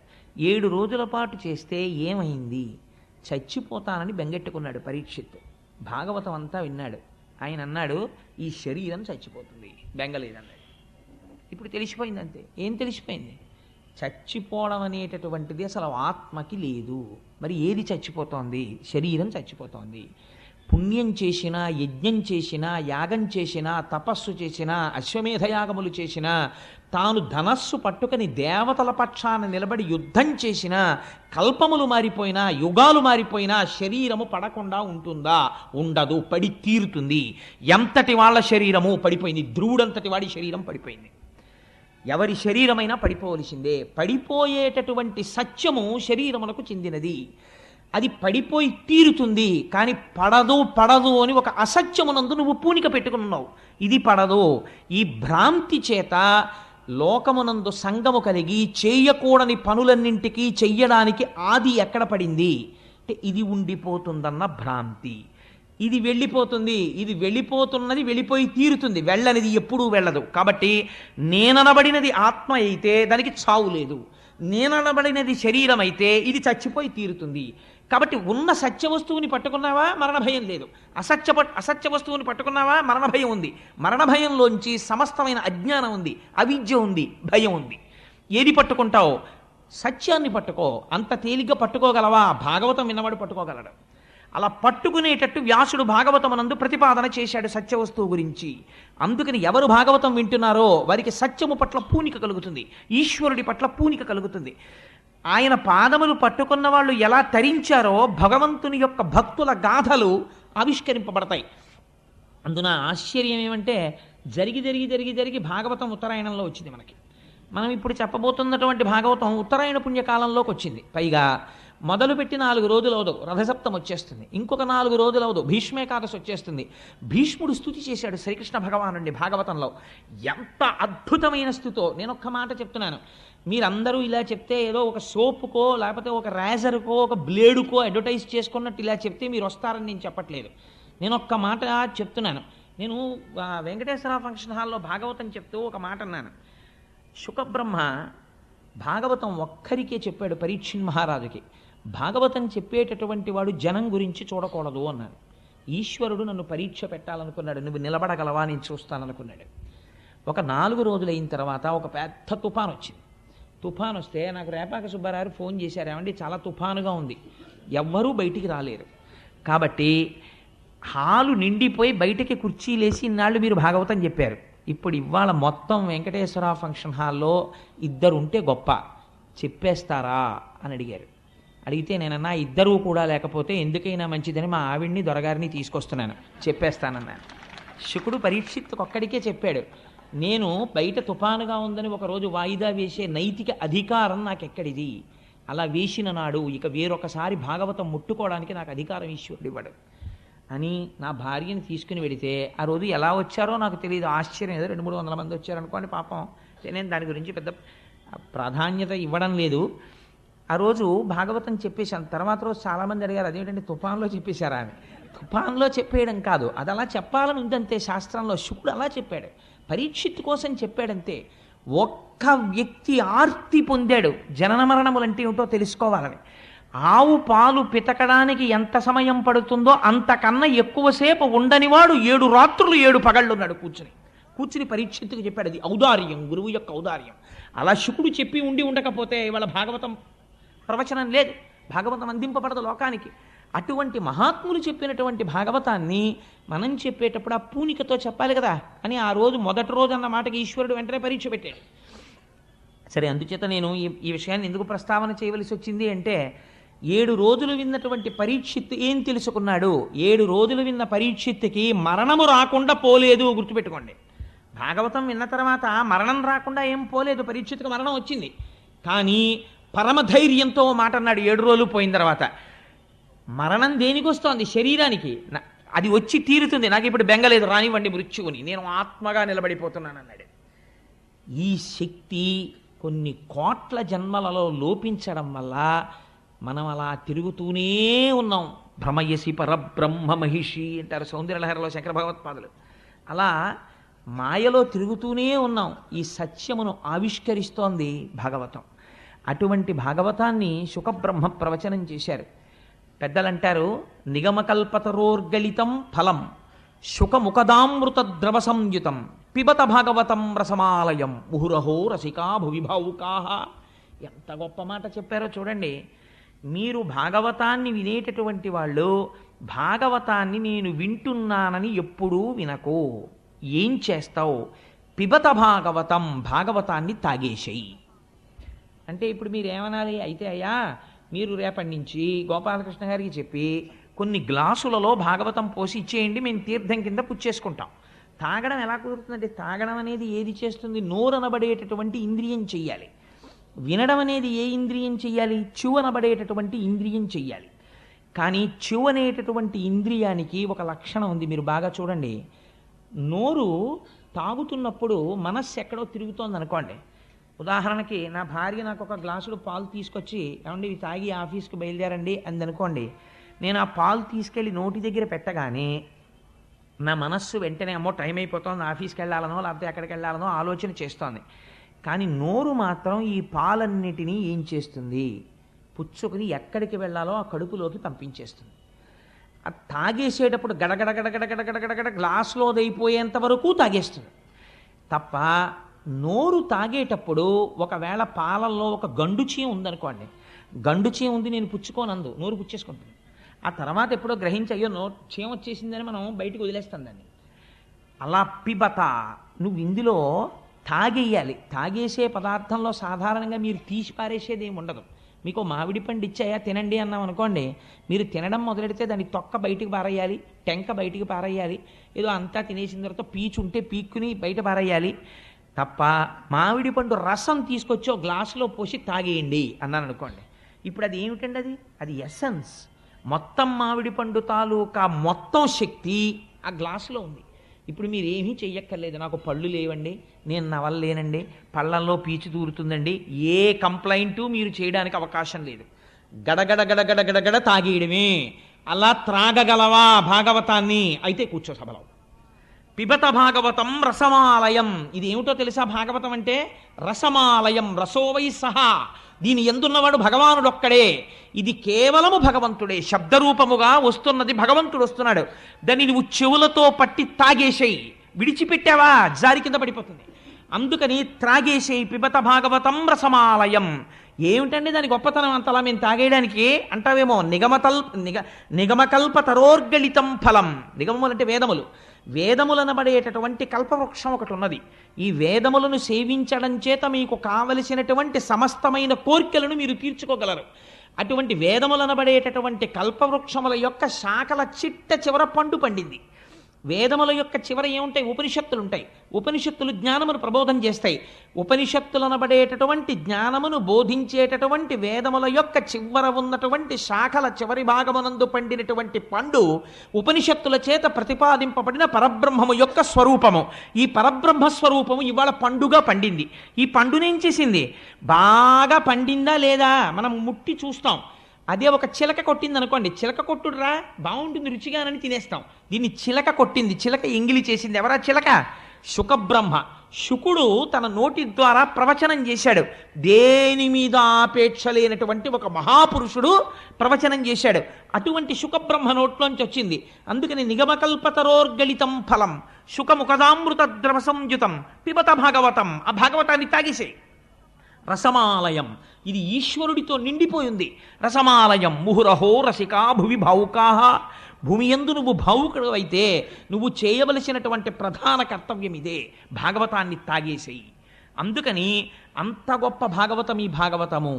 7 రోజుల పాటు చేస్తే ఏమైంది? చచ్చిపోతానని బెంగెట్టుకున్నాడు పరీక్షిత్తు. భాగవతం అంతా విన్నాడు. ఆయన అన్నాడు, ఈ శరీరం చచ్చిపోతుంది, బెంగలేదన్నాడు. ఇప్పుడు తెలిసిపోయింది అంతే. ఏం తెలిసిపోయింది? చచ్చిపోవడం అనేటటువంటిది అసలు ఆత్మకి లేదు. మరి ఏది చచ్చిపోతోంది? శరీరం చచ్చిపోతోంది. పుణ్యం చేసినా, యజ్ఞం చేసినా, యాగం చేసినా, తపస్సు చేసినా, అశ్వమేధయాగములు చేసినా, తాను ధనస్సు పట్టుకుని దేవతల పక్షాన నిలబడి యుద్ధం చేసినా, కల్పములు మారిపోయినా, యుగాలు మారిపోయినా శరీరము పడకుండా ఉంటుందా? ఉండదు, పడి తీరుతుంది. ఎంతటి వాళ్ళ శరీరము పడిపోయింది, ధ్రువుడంతటి వాడి శరీరం పడిపోయింది. ఎవరి శరీరమైనా పడిపోవలసిందే. పడిపోయేటటువంటి సత్యము శరీరమునకు చెందినది. అది పడిపోయి తీరుతుంది. కానీ పడదు అని ఒక అసత్యమునందు నువ్వు పూనిక పెట్టుకున్నావు. ఇది పడదు. ఈ భ్రాంతి చేత లోకమునందు సంగము కలిగి చేయకూడని పనులన్నింటికీ చెయ్యడానికి ఆది ఎక్కడ పడింది అంటే, ఇది ఉండిపోతుందన్న భ్రాంతి. ఇది వెళ్ళిపోతుంది, ఇది వెళ్ళిపోతున్నది వెళ్ళిపోయి తీరుతుంది, వెళ్ళనిది ఎప్పుడూ వెళ్ళదు. కాబట్టి నేననబడినది ఆత్మ అయితే దానికి చావు లేదు, నేననబడినది శరీరం అయితే ఇది చచ్చిపోయి తీరుతుంది. కాబట్టి ఉన్న సత్య వస్తువుని పట్టుకున్నావా మరణ భయం లేదు, అసత్య వస్తువుని పట్టుకున్నావా మరణ భయం ఉంది. మరణ భయంలోంచి సమస్తమైన అజ్ఞానం ఉంది, అవిద్య ఉంది, భయం ఉంది. ఏది పట్టుకుంటావు? సత్యాన్ని పట్టుకో. అంత తేలిగ్గా పట్టుకోగలవా? భాగవతం విన్నవాడు పట్టుకోగలడు. అలా పట్టుకునేటట్టు వ్యాసుడు భాగవతమునందు ప్రతిపాదన చేశాడు సత్యవస్తువు గురించి. అందుకని ఎవరు భాగవతం వింటున్నారో వారికి సత్యము పట్ల పూనిక కలుగుతుంది, ఈశ్వరుడి పట్ల పూనిక కలుగుతుంది. ఆయన పాదములు పట్టుకున్న వాళ్ళు ఎలా తరించారో భగవంతుని యొక్క భక్తుల గాథలు ఆవిష్కరింపబడతాయి. అందున ఆశ్చర్యం ఏమంటే, జరిగి భాగవతం ఉత్తరాయణంలో వచ్చింది మనకి. మనం ఇప్పుడు చెప్పబోతున్నటువంటి భాగవతం ఉత్తరాయణ పుణ్యకాలంలోకి వచ్చింది. పైగా మొదలుపెట్టి 4 రోజులు అవదు, రథసప్తం వచ్చేస్తుంది. ఇంకొక 4 రోజులు అవదు, భీష్మేకాదశి వచ్చేస్తుంది. భీష్ముడు స్తుతి చేశాడు శ్రీకృష్ణ భగవానుడిని భాగవతంలో. ఎంత అద్భుతమైన స్థుతో! నేను ఒక్క మాట చెప్తున్నాను. మీరందరూ ఇలా చెప్తే ఏదో ఒక సోపుకో లేకపోతే ఒక రేజర్కో ఒక బ్లేడుకో అడ్వర్టైజ్ చేసుకున్నట్టు ఇలా చెప్తే మీరు వస్తారని నేను చెప్పట్లేదు. నేను ఒక్క మాట చెప్తున్నాను. నేను వెంకటేశ్వర ఫంక్షన్ హాల్లో భాగవతం చెప్తూ ఒక మాట అన్నాను. శుకబ్రహ్మ భాగవతం ఒక్కరికే చెప్పాడు, పరీక్షిన్ మహారాజుకి. భాగవతం చెప్పేటటువంటి వాడు జనం గురించి చూడకూడదు అన్నాడు. ఈశ్వరుడు నన్ను పరీక్ష పెట్టాలనుకున్నాడు. నువ్వు నిలబడగలవా, నేను చూస్తాననుకున్నాడు. ఒక 4 రోజులు అయిన తర్వాత ఒక పెద్ద తుఫాన్ వచ్చింది. తుఫాన్ వస్తే నాకు రేపాక సుబ్బారావు ఫోన్ చేశారు, ఏమండి చాలా తుఫానుగా ఉంది, ఎవ్వరూ బయటికి రాలేరు, కాబట్టి హాలు నిండిపోయి బయటికి కుర్చీలేసి ఇన్నాళ్ళు మీరు భాగవతం చెప్పారు, ఇప్పుడు ఇవాళ మొత్తం వెంకటేశ్వర ఫంక్షన్ హాల్లో 2 ఉంటే గొప్ప, చెప్పేస్తారా అని అడిగారు. అడిగితే నేనన్నా 2 కూడా లేకపోతే ఎందుకైనా మంచిదని మా ఆవిడ్ని దొరగారిని తీసుకొస్తున్నాను, చెప్పేస్తానన్నాను. శుకుడు పరీక్షిత్తుకు ఒక్కడికే చెప్పాడు, నేను బయట తుఫానుగా ఉందని ఒకరోజు వాయిదా వేసే నైతిక అధికారం నాకెక్కడిది, అలా వేసిన నాడు ఇక వేరొకసారి భాగవతం ముట్టుకోవడానికి నాకు అధికారం ఈశ్వరుడు ఇవ్వడు అని నా భార్యని తీసుకుని వెడితే, ఆ రోజు ఎలా వచ్చారో నాకు తెలియదు, ఆశ్చర్యం, ఏదో 200-300 మంది వచ్చారనుకోండి పాపం, నేను దాని గురించి పెద్ద ప్రాధాన్యత ఇవ్వడం లేదు. ఆ రోజు భాగవతం చెప్పేశాను. తర్వాత రోజు చాలామంది అడిగారు, అదేంటంటే తుఫాన్లో చెప్పేశారా అని. తుఫాన్లో చెప్పేయడం కాదు, అది అలా చెప్పాలని ఉందంతే శాస్త్రంలో. శుకుడు అలా చెప్పాడు, పరీక్షిత్ కోసం చెప్పాడంతే. ఒక్క వ్యక్తి ఆర్తి పొందాడు, జనన మరణములంటే ఏమిటో తెలుసుకోవాలని. ఆవు పాలు పితకడానికి ఎంత సమయం పడుతుందో అంతకన్నా ఎక్కువసేపు ఉండనివాడు 7 రాత్రులు 7 పగళ్ళు ఉన్నాడు కూర్చుని పరీక్షిత్తుకు చెప్పాడు. అది ఔదార్యం, గురువు యొక్క ఔదార్యం. అలా శుకుడు చెప్పి ఉండకపోతే ఇవాళ భాగవతం ప్రవచనం లేదు, భాగవతం అందింపబడదు లోకానికి. అటువంటి మహాత్ములు చెప్పినటువంటి భాగవతాన్ని మనం చెప్పేటప్పుడు ఆ పూనికతో చెప్పాలి కదా అని ఆ రోజు మొదటి రోజు అన్న మాటకి ఈశ్వరుడు వెంటనే పరీక్ష పెట్టాడు. సరే, అందుచేత నేను ఈ విషయాన్ని ఎందుకు ప్రస్తావన చేయవలసి వచ్చింది అంటే, 7 రోజులు విన్నటువంటి పరీక్షిత్తు ఏం తెలుసుకున్నాడు? 7 రోజులు విన్న పరీక్షిత్తుకి మరణము రాకుండా పోలేదు, గుర్తుపెట్టుకోండి. భాగవతం విన్న తర్వాత మరణం రాకుండా ఏం పోలేదు, పరీక్షిత్తుకు మరణం వచ్చింది. కానీ పరమధైర్యంతో మాట అన్నాడు 7 రోజులు పోయిన తర్వాత, మరణం దేనికి వస్తోంది? శరీరానికి, అది వచ్చి తీరుతుంది, నాకు ఇప్పుడు బెంగలేదు, రానివ్వండి మృత్యువుని, నేను ఆత్మగా నిలబడిపోతున్నాను అన్నాడు. ఈ శక్తి కొన్ని కోట్ల జన్మలలో లోపించడం వల్ల మనం అలా తిరుగుతూనే ఉన్నాం. భ్రమయసి పరబ్రహ్మ మహిషి అంటారు సౌందర్యలహరిలో శంకర భగవత్పాదులు. అలా మాయలో తిరుగుతూనే ఉన్నాం. ఈ సత్యమును ఆవిష్కరిస్తోంది భాగవతం. అటువంటి భాగవతాన్ని శుకబ్రహ్మ ప్రవచనం చేశారు. పెద్దలంటారు, నిగమకల్పతరోర్గలితం ఫలం శుకముఖదామృత ద్రవ సంయుతం పిబత భాగవతం రసమాలయం ముహురహో రసికా భువిభావుకాహ. ఎంత గొప్ప మాట చెప్పారో చూడండి. మీరు భాగవతాన్ని వినేటటువంటి వాళ్ళు భాగవతాన్ని నేను వింటున్నానని ఎప్పుడూ వినకు. ఏం చేస్తావు? పిబత భాగవతం, భాగవతాన్ని తాగేసేయి. అంటే ఇప్పుడు మీరు ఏమనాలి? అయితే అయ్యా మీరు రేపటి నుంచి గోపాలకృష్ణ గారికి చెప్పి కొన్ని గ్లాసులలో భాగవతం పోసి ఇచ్చేయండి, మేము తీర్థం కింద పుచ్చేసుకుంటాం. తాగడం ఎలా కుదురుతుందంటే, తాగడం అనేది ఏది చేస్తుంది? నోరనబడేటటువంటి ఇంద్రియం చెయ్యాలి. వినడం అనేది ఏ ఇంద్రియం చెయ్యాలి? చెవనబడేటటువంటి ఇంద్రియం చెయ్యాలి. కానీ చెవనేటటువంటి ఇంద్రియానికి ఒక లక్షణం ఉంది, మీరు బాగా చూడండి. నోరు తాగుతున్నప్పుడు మనస్సు ఎక్కడో తిరుగుతోంది అనుకోండి. ఉదాహరణకి నా భార్య నాకు ఒక గ్లాసులో పాలు తీసుకొచ్చి, ఏమండి ఇవి తాగి ఆఫీస్కి బయలుదేరండి అంది అనుకోండి. నేను ఆ పాలు తీసుకెళ్ళి నోటి దగ్గర పెట్టగానే నా మనస్సు వెంటనే అమ్మో టైం అయిపోతుంది, ఆఫీస్కి వెళ్ళాలనో లేకపోతే ఎక్కడికి వెళ్ళాలనో ఆలోచన చేస్తోంది. కానీ నోరు మాత్రం ఈ పాలన్నిటినీ ఏం చేస్తుంది? పుచ్చుకుని ఎక్కడికి వెళ్ళాలో ఆ కడుపులోకి పంపించేస్తుంది. అది తాగేసేటప్పుడు గడగడగడగడగడగడగడ గ్లాసులో అయిపోయేంత వరకు తాగేస్తుంది తప్ప, నోరు తాగేటప్పుడు ఒకవేళ పాలల్లో ఒక గండుచీ ఉందనుకోండి, గండుచీ ఉంది నేను పుచ్చుకోనందు, నోరు పుచ్చేసుకుంటుంది. ఆ తర్వాత ఎప్పుడో గ్రహించి అయ్యో చీమ వచ్చేసిందని మనం బయటకు వదిలేస్తాం దాన్ని. అలా పిబత, నువ్వు ఇందులో తాగేయాలి. తాగేసే పదార్థంలో సాధారణంగా మీరు తీసి పారేసేది ఏమి ఉండదు. మీకు మామిడి పండు ఇచ్చాయా తినండి అన్నాం అనుకోండి, మీరు తినడం మొదలెడితే దాని తొక్క బయటికి పారేయాలి, టెంక బయటికి పారేయాలి, ఏదో అంతా తినేసిన తర్వాత పీచు ఉంటే పీక్కుని బయట పారేయాలి తప్ప, మామిడి పండు రసం తీసుకొచ్చి ఒక గ్లాసులో పోసి తాగేయండి అన్నాను అనుకోండి. ఇప్పుడు అది ఏమిటండి? అది ఎసెన్స్. మొత్తం మామిడి పండు తాలూకా మొత్తం శక్తి ఆ గ్లాసులో ఉంది. ఇప్పుడు మీరు ఏమీ చెయ్యక్కర్లేదు, నాకు పళ్ళు లేవండి, నేను నవలలేనండి, పళ్ళల్లో పీచు దూరుతుందండి, ఏ కంప్లైంటు మీరు చేయడానికి అవకాశం లేదు. గడగడ గడగడ గడగడ తాగేయడమే. అలా త్రాగగలవా భాగవతాన్ని? అయితే కూర్చో సభలో. పిబత భాగవతం రసమాలయం. ఇది ఏమిటో తెలుసా? భాగవతం అంటే రసమాలయం, రసోవై సహా. దీని ఎందున్నవాడు భగవానుడొక్కడే. ఇది కేవలము భగవంతుడే. శబ్దరూపముగా వస్తున్నది భగవంతుడు వస్తున్నాడు. దాన్ని నువ్వు చెవులతో పట్టి తాగేసేయి. విడిచిపెట్టావా జారి కింద పడిపోతుంది. అందుకని త్రాగేసేయి. పిబత భాగవతం రసమాలయం. ఏమిటండి దాని గొప్పతనం అంతలా మేము తాగేయడానికి అంటావేమో. నిగమకల్పతరోర్గళితం ఫలం. నిగమములు అంటే వేదములు. వేదములనబడేటటువంటి కల్పవృక్షం ఒకటి ఉన్నది. ఈ వేదములను సేవించడం చేత మీకు కావలసినటువంటి సమస్తమైన కోర్కెలను మీరు తీర్చుకోగలరు. అటువంటి వేదములనబడేటటువంటి కల్పవృక్షముల యొక్క శాఖల చిట్ట చివర పండు పండింది. వేదముల యొక్క చివర ఏముంటాయి? ఉపనిషత్తులు ఉంటాయి. ఉపనిషత్తులు జ్ఞానమును ప్రబోధం చేస్తాయి. ఉపనిషత్తులనబడేటటువంటి జ్ఞానమును బోధించేటటువంటి వేదముల యొక్క చివర ఉన్నటువంటి శాఖల చివరి భాగమునందు పండినటువంటి పండు ఉపనిషత్తుల చేత ప్రతిపాదింపబడిన పరబ్రహ్మము యొక్క స్వరూపము. ఈ పరబ్రహ్మ స్వరూపము ఇవాళ పండుగా పండింది. ఈ పండునేం చేసింది? బాగా పండిందా లేదా మనం ముట్టి చూస్తాం. అదే ఒక చిలక కొట్టింది అనుకోండి, చిలక కొట్టుడురా బాగుంటుంది రుచిగానని తినేస్తాం. దీన్ని చిలక కొట్టింది, చిలక ఎంగిలి చేసింది. ఎవరా చిలక? శుకబ్రహ్మ. శుకుడు తన నోటి ద్వారా ప్రవచనం చేశాడు. దేని మీద ఆపేక్ష లేనటువంటి ఒక మహాపురుషుడు ప్రవచనం చేశాడు. అటువంటి శుకబ్రహ్మ నోట్లోంచి వచ్చింది. అందుకని నిగమకల్పతరోర్గళితం ఫలం శుకముఖదామృత ద్రవ సంయుతం పిబత భాగవతం. ఆ భాగవతాన్ని తాగేసే. రసమాలయం. ఇది ఈశ్వరుడితో నిండిపోయింది. రసమాలయం ముహురహో రసికా భువి భావుకాహ. భూమి యందు నువ్వు భావుకుడు అయితే నువ్వు చేయవలసినటువంటి ప్రధాన కర్తవ్యం ఇదే. భాగవతాన్ని తాగేసేయి. అందుకని అంత గొప్ప భాగవతం ఈ భాగవతము.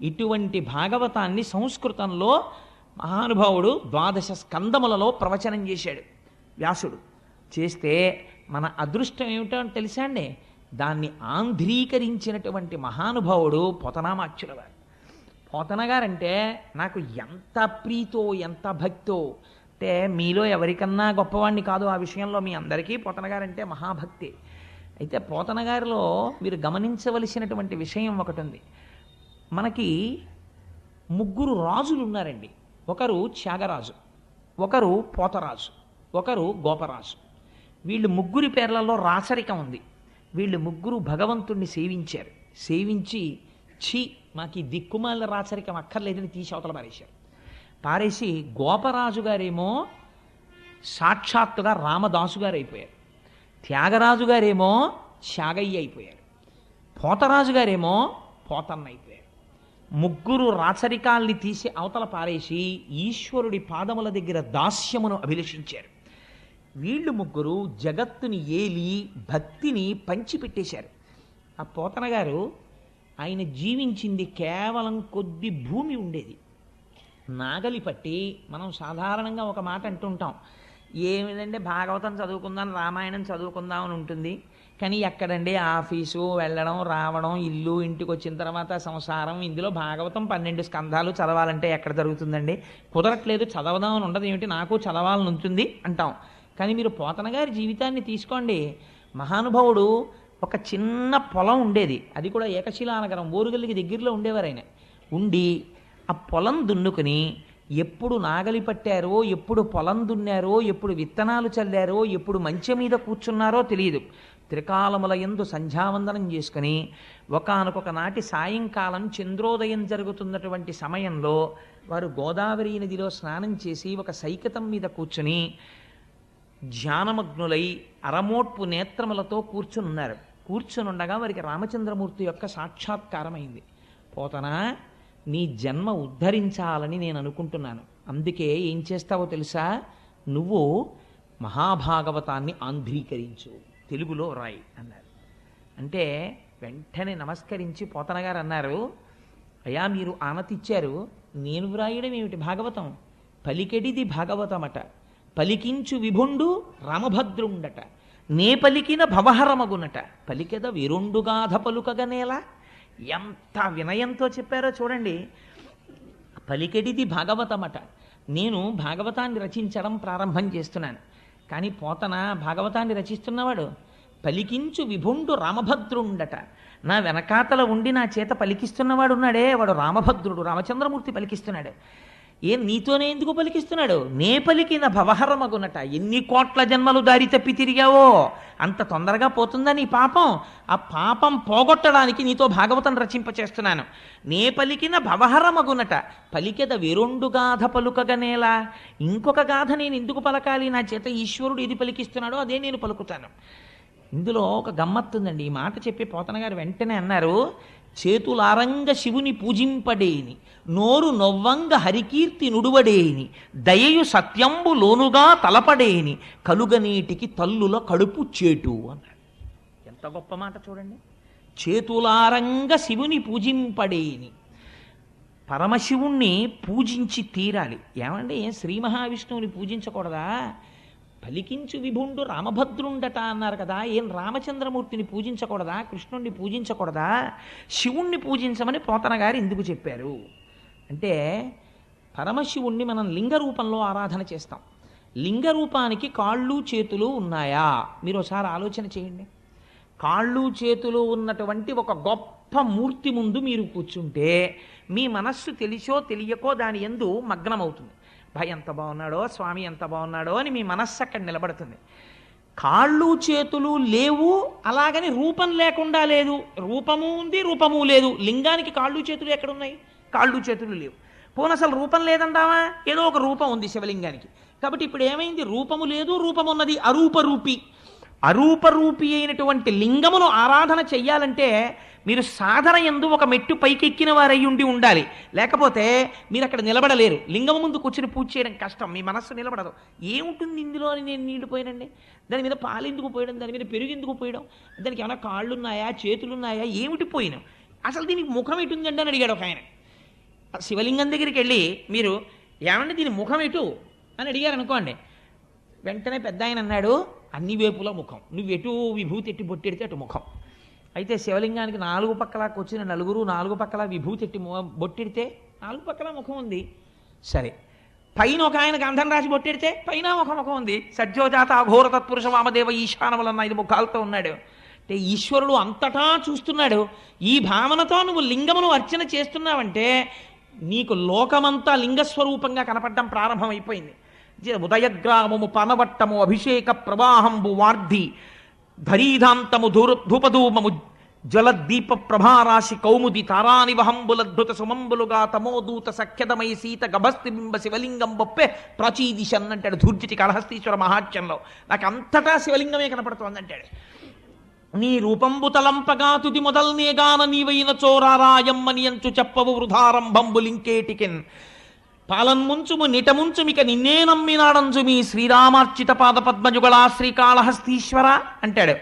ఇటువంటి భాగవతాన్ని సంస్కృతంలో మహానుభావుడు 12 స్కందములలో ప్రవచనం చేశాడు వ్యాసుడు. చేస్తే మన అదృష్టం ఏమిటో అని తెలుసా అండి? దాన్ని ఆంధ్రీకరించినటువంటి మహానుభావుడు పోతనామాచ్యుల వారు. పోతన గారంటే నాకు ఎంత ప్రీతో ఎంత భక్తో. అంటే మీలో ఎవరికన్నా గొప్పవాణ్ణి కాదు ఆ విషయంలో. మీ అందరికీ పోతన గారంటే మహాభక్తి. అయితే పోతన గారిలో మీరు గమనించవలసినటువంటి విషయం ఒకటి ఉంది. మనకి 3 రాజులు ఉన్నారండి. ఒకరు త్యాగరాజు, ఒకరు పోతరాజు, ఒకరు గోపరాజు. వీళ్ళు 3 పేర్లలో రాచరికం ఉంది. వీళ్ళు 3 భగవంతుణ్ణి సేవించారు. సేవించి మాకు ఈ దిక్కుమాల రాచరికం అక్కర్లేదని తీసి అవతల పారేశారు. పారేసి గోపరాజు గారేమో సాక్షాత్తుగా రామదాసు గారు అయిపోయారు. త్యాగరాజు గారేమో త్యాగయ్య అయిపోయారు. పోతరాజు గారేమో పోతన్న అయిపోయారు. 3 రాచరికాల్ని తీసి అవతల పారేసి ఈశ్వరుడి పాదముల దగ్గర దాస్యమును అభిలషించారు. వీళ్ళు 3 జగత్తుని ఏలి భక్తిని పంచిపెట్టేశారు. ఆ పోతన గారు ఆయన జీవించింది కేవలం కొద్ది భూమి ఉండేది. నాగలి పట్టి మనం సాధారణంగా ఒక మాట అంటుంటాం, ఏమిటంటే భాగవతం చదువుకుందాం, రామాయణం చదువుకుందాం అని ఉంటుంది. కానీ ఎక్కడండి ఆఫీసు వెళ్ళడం రావడం, ఇల్లు, ఇంటికి వచ్చిన తర్వాత సంసారం, ఇందులో భాగవతం 12 స్కంధాలు చదవాలంటే ఎక్కడ జరుగుతుందండి? కుదరట్లేదు, చదవదామని ఉండదు. ఏమిటి నాకు చదవాలని ఉంటుంది అంటాం. కానీ మీరు పోతన గారి జీవితాన్ని తీసుకోండి. మహానుభావుడు ఒక చిన్న పొలం ఉండేది. అది కూడా ఏకశిలానగరం ఓరుగల్లికి దగ్గరలో ఉండేవారు ఆయన. ఉండి ఆ పొలం దున్నుకుని ఎప్పుడు నాగలి పట్టారో, ఎప్పుడు పొలం దున్నారో, ఎప్పుడు విత్తనాలు చల్లారో, ఎప్పుడు మంచె మీద కూర్చున్నారో తెలియదు. త్రికాలముల యందు సంధ్యావందనం చేసుకుని ఒకానొక నాటి సాయంకాలం చంద్రోదయం జరుగుతున్నటువంటి సమయంలో వారు గోదావరి నదిలో స్నానం చేసి ఒక సైకతం మీద కూర్చుని ధ్యానమగ్నులై అరమోట్పు నేత్రములతో కూర్చునున్నారు. కూర్చునుండగా వారికి రామచంద్రమూర్తి యొక్క సాక్షాత్కారమైంది. పోతనా, నీ జన్మ ఉద్ధరించాలని నేను అనుకుంటున్నాను. అందుకే ఏం చేస్తావో తెలుసా? నువ్వు మహాభాగవతాన్ని ఆంధ్రీకరించు, తెలుగులో రాయి అన్నారు. అంటే వెంటనే నమస్కరించి పోతన గారు అన్నారు, అయ్యా మీరు ఆనతిచ్చారు, నేను వ్రాయడం ఏమిటి భాగవతం? పలికెడిది భాగవతమట, పలికించు విభుండు రామభద్రుండట, నే పలికిన భవహరమగునట, పలికెద విరుండుగాధ పలుకగనేలా. ఎంత వినయంతో చెప్పారో చూడండి. పలికెడిది భాగవతమట, నేను భాగవతాన్ని రచించడం ప్రారంభం చేస్తున్నాను. కానీ పోతన భాగవతాన్ని రచిస్తున్నవాడు పలికించు విభుండు రామభద్రుండట. నా వెనకాతల ఉండి నా చేత పలికిస్తున్నవాడు ఉన్నాడే, వాడు రామభద్రుడు, రామచంద్రమూర్తి పలికిస్తున్నాడు. నీతోనే ఎందుకు పలికిస్తున్నాడు? నే పలికిన భవహరమగునట. ఎన్ని కోట్ల జన్మలు దారి తప్పి తిరిగావో అంత తొందరగా పోతుందా నీ పాపం? ఆ పాపం పోగొట్టడానికి నీతో భాగవతం రచింపచేస్తున్నాను. నే పలికిన భవహరమగునట. పలికెద వేరొండు గాథ పలుకగనేలా. ఇంకొక గాథ నేను ఎందుకు పలకాలి? నా చేత ఈశ్వరుడు ఏది పలికిస్తున్నాడో అదే నేను పలుకుతాను. ఇందులో ఒక గమ్మత్తుందండి. ఈ మాట చెప్పి పోతన గారు వెంటనే అన్నారు, చేతులారంగ శివుని పూజింపడేని, నోరు నొవ్వంగ హరికీర్తి నుడువడేని, దయయు సత్యంబు లోనుగా తలపడేని, కలుగనీటికి తల్లుల కడుపు చేటు అన్నాడు. ఎంత గొప్ప మాట చూడండి. చేతులారంగ శివుని పూజింపడేని, పరమశివుణ్ణి పూజించి తీరాలి. ఏమండి, శ్రీ మహావిష్ణువుని పూజించకూడదా? పలికించు విభుండు రామభద్రుండట అన్నారు కదా, ఏం రామచంద్రమూర్తిని పూజించకూడదా? కృష్ణుణ్ణి పూజించకూడదా? శివుణ్ణి పూజించమని పోతన గారు ఎందుకు చెప్పారు అంటే, పరమశివుణ్ణి మనం లింగ రూపంలో ఆరాధన చేస్తాం. లింగ రూపానికి కాళ్ళు చేతులు ఉన్నాయా? మీరు ఒకసారి ఆలోచన చేయండి. కాళ్ళు చేతులు ఉన్నటువంటి ఒక గొప్ప మూర్తి ముందు మీరు కూర్చుంటే మీ మనస్సు తెలిసో తెలియకో దాని యందు మగ్నమవుతుంది. భయ ఎంత బాగున్నాడో, స్వామి ఎంత బాగున్నాడో అని మీ మనస్సు అక్కడ నిలబడుతుంది. కాళ్ళు చేతులు లేవు, అలాగని రూపం లేకుండా లేదు. రూపము ఉంది, రూపము లేదు. లింగానికి కాళ్ళు చేతులు ఎక్కడున్నాయి? కాళ్ళు చేతులు లేవు. పోనీ అసలు రూపం లేదంటావా? ఏదో ఒక రూపం ఉంది శివలింగానికి. కాబట్టి ఇప్పుడు ఏమైంది? రూపము లేదు, రూపం ఉన్నది. అరూపరూపి. అరూపరూపి అయినటువంటి లింగమును ఆరాధన చెయ్యాలంటే మీరు సాధన యందు ఒక మెట్టు పైకెక్కిన వారై ఉండాలి. లేకపోతే మీరు అక్కడ నిలబడలేరు. లింగం ముందు కూర్చుని పూజ చేయడం కష్టం, మీ మనస్సు నిలబడదు. ఏముంటుంది ఇందులో అని నేను నీళ్లు పోయానండి, దాని మీద పాలు ఎందుకు పోయడం, దాని మీద పెరుగు ఎందుకు పోయడం, దానికి ఏమైనా కాళ్ళున్నాయా చేతులున్నాయా, ఏమిటి పోయినాం, అసలు దీనికి ముఖం ఎటుందండి అని అడిగాడు ఒక ఆయన. శివలింగం దగ్గరికి వెళ్ళి మీరు ఏమంటే దీని ముఖం ఎటు అని అడిగారు అనుకోండి, వెంటనే పెద్ద ఆయన అన్నాడు, అన్ని వేపుల ముఖం, నువ్వు ఎటు విభూతి ఎట్టి బొట్టెడితే అటు ముఖం. అయితే శివలింగానికి నాలుగు పక్కల కూర్చుని నలుగురు నాలుగు పక్కల విభూతి ఎట్టి బొట్టెడితే నాలుగు పక్కల ముఖం ఉంది. సరే, పైన ఒక ఆయన గంధం రాసి బొట్టెడితే పైన ఒక ముఖం ఉంది. సజ్జోజాత అఘోర తత్పురుష వామదేవ ఈశానములన్న 5 ముఖాలతో ఉన్నాడు. అంటే ఈశ్వరుడు అంతటా చూస్తున్నాడు. ఈ భావనతో నువ్వు లింగమును అర్చన చేస్తున్నావంటే నీకు లోకమంతా లింగస్వరూపంగా కనపడడం ప్రారంభమైపోయింది. ఉదయగ్రామము పనవట్టము అభిషేక ప్రవాహంబు వార్ధి ధరీధాంతము ధూపధూమము జలదీప ప్రభారాశి కౌముది తారానివహంబులద్భుత సుమంబులుగా తమోదూత సఖ్యదమై సీత గభస్తిబింబ శివలింగం బొప్పే ప్రాచీదిశన్ అంటాడు ధూర్జిటి కళహస్తీశ్వర మహాత్యంలో. నాకు అంతటా శివలింగమే కనపడుతోంది అంటాడు. నీ రూపంబు తలంపగా తుది మొదల్నేగాన నీవైన చోరారాయమ్మని అంచు చెప్పవు వృధారంభంబులింకేటికిన్ పాలన్ముంచుము నిటముంచుమిక నిన్నే నమ్మినాడంచు మీ శ్రీరామార్చిత పాద పద్మజుగళా శ్రీకాళహస్తీశ్వర అంటాడు.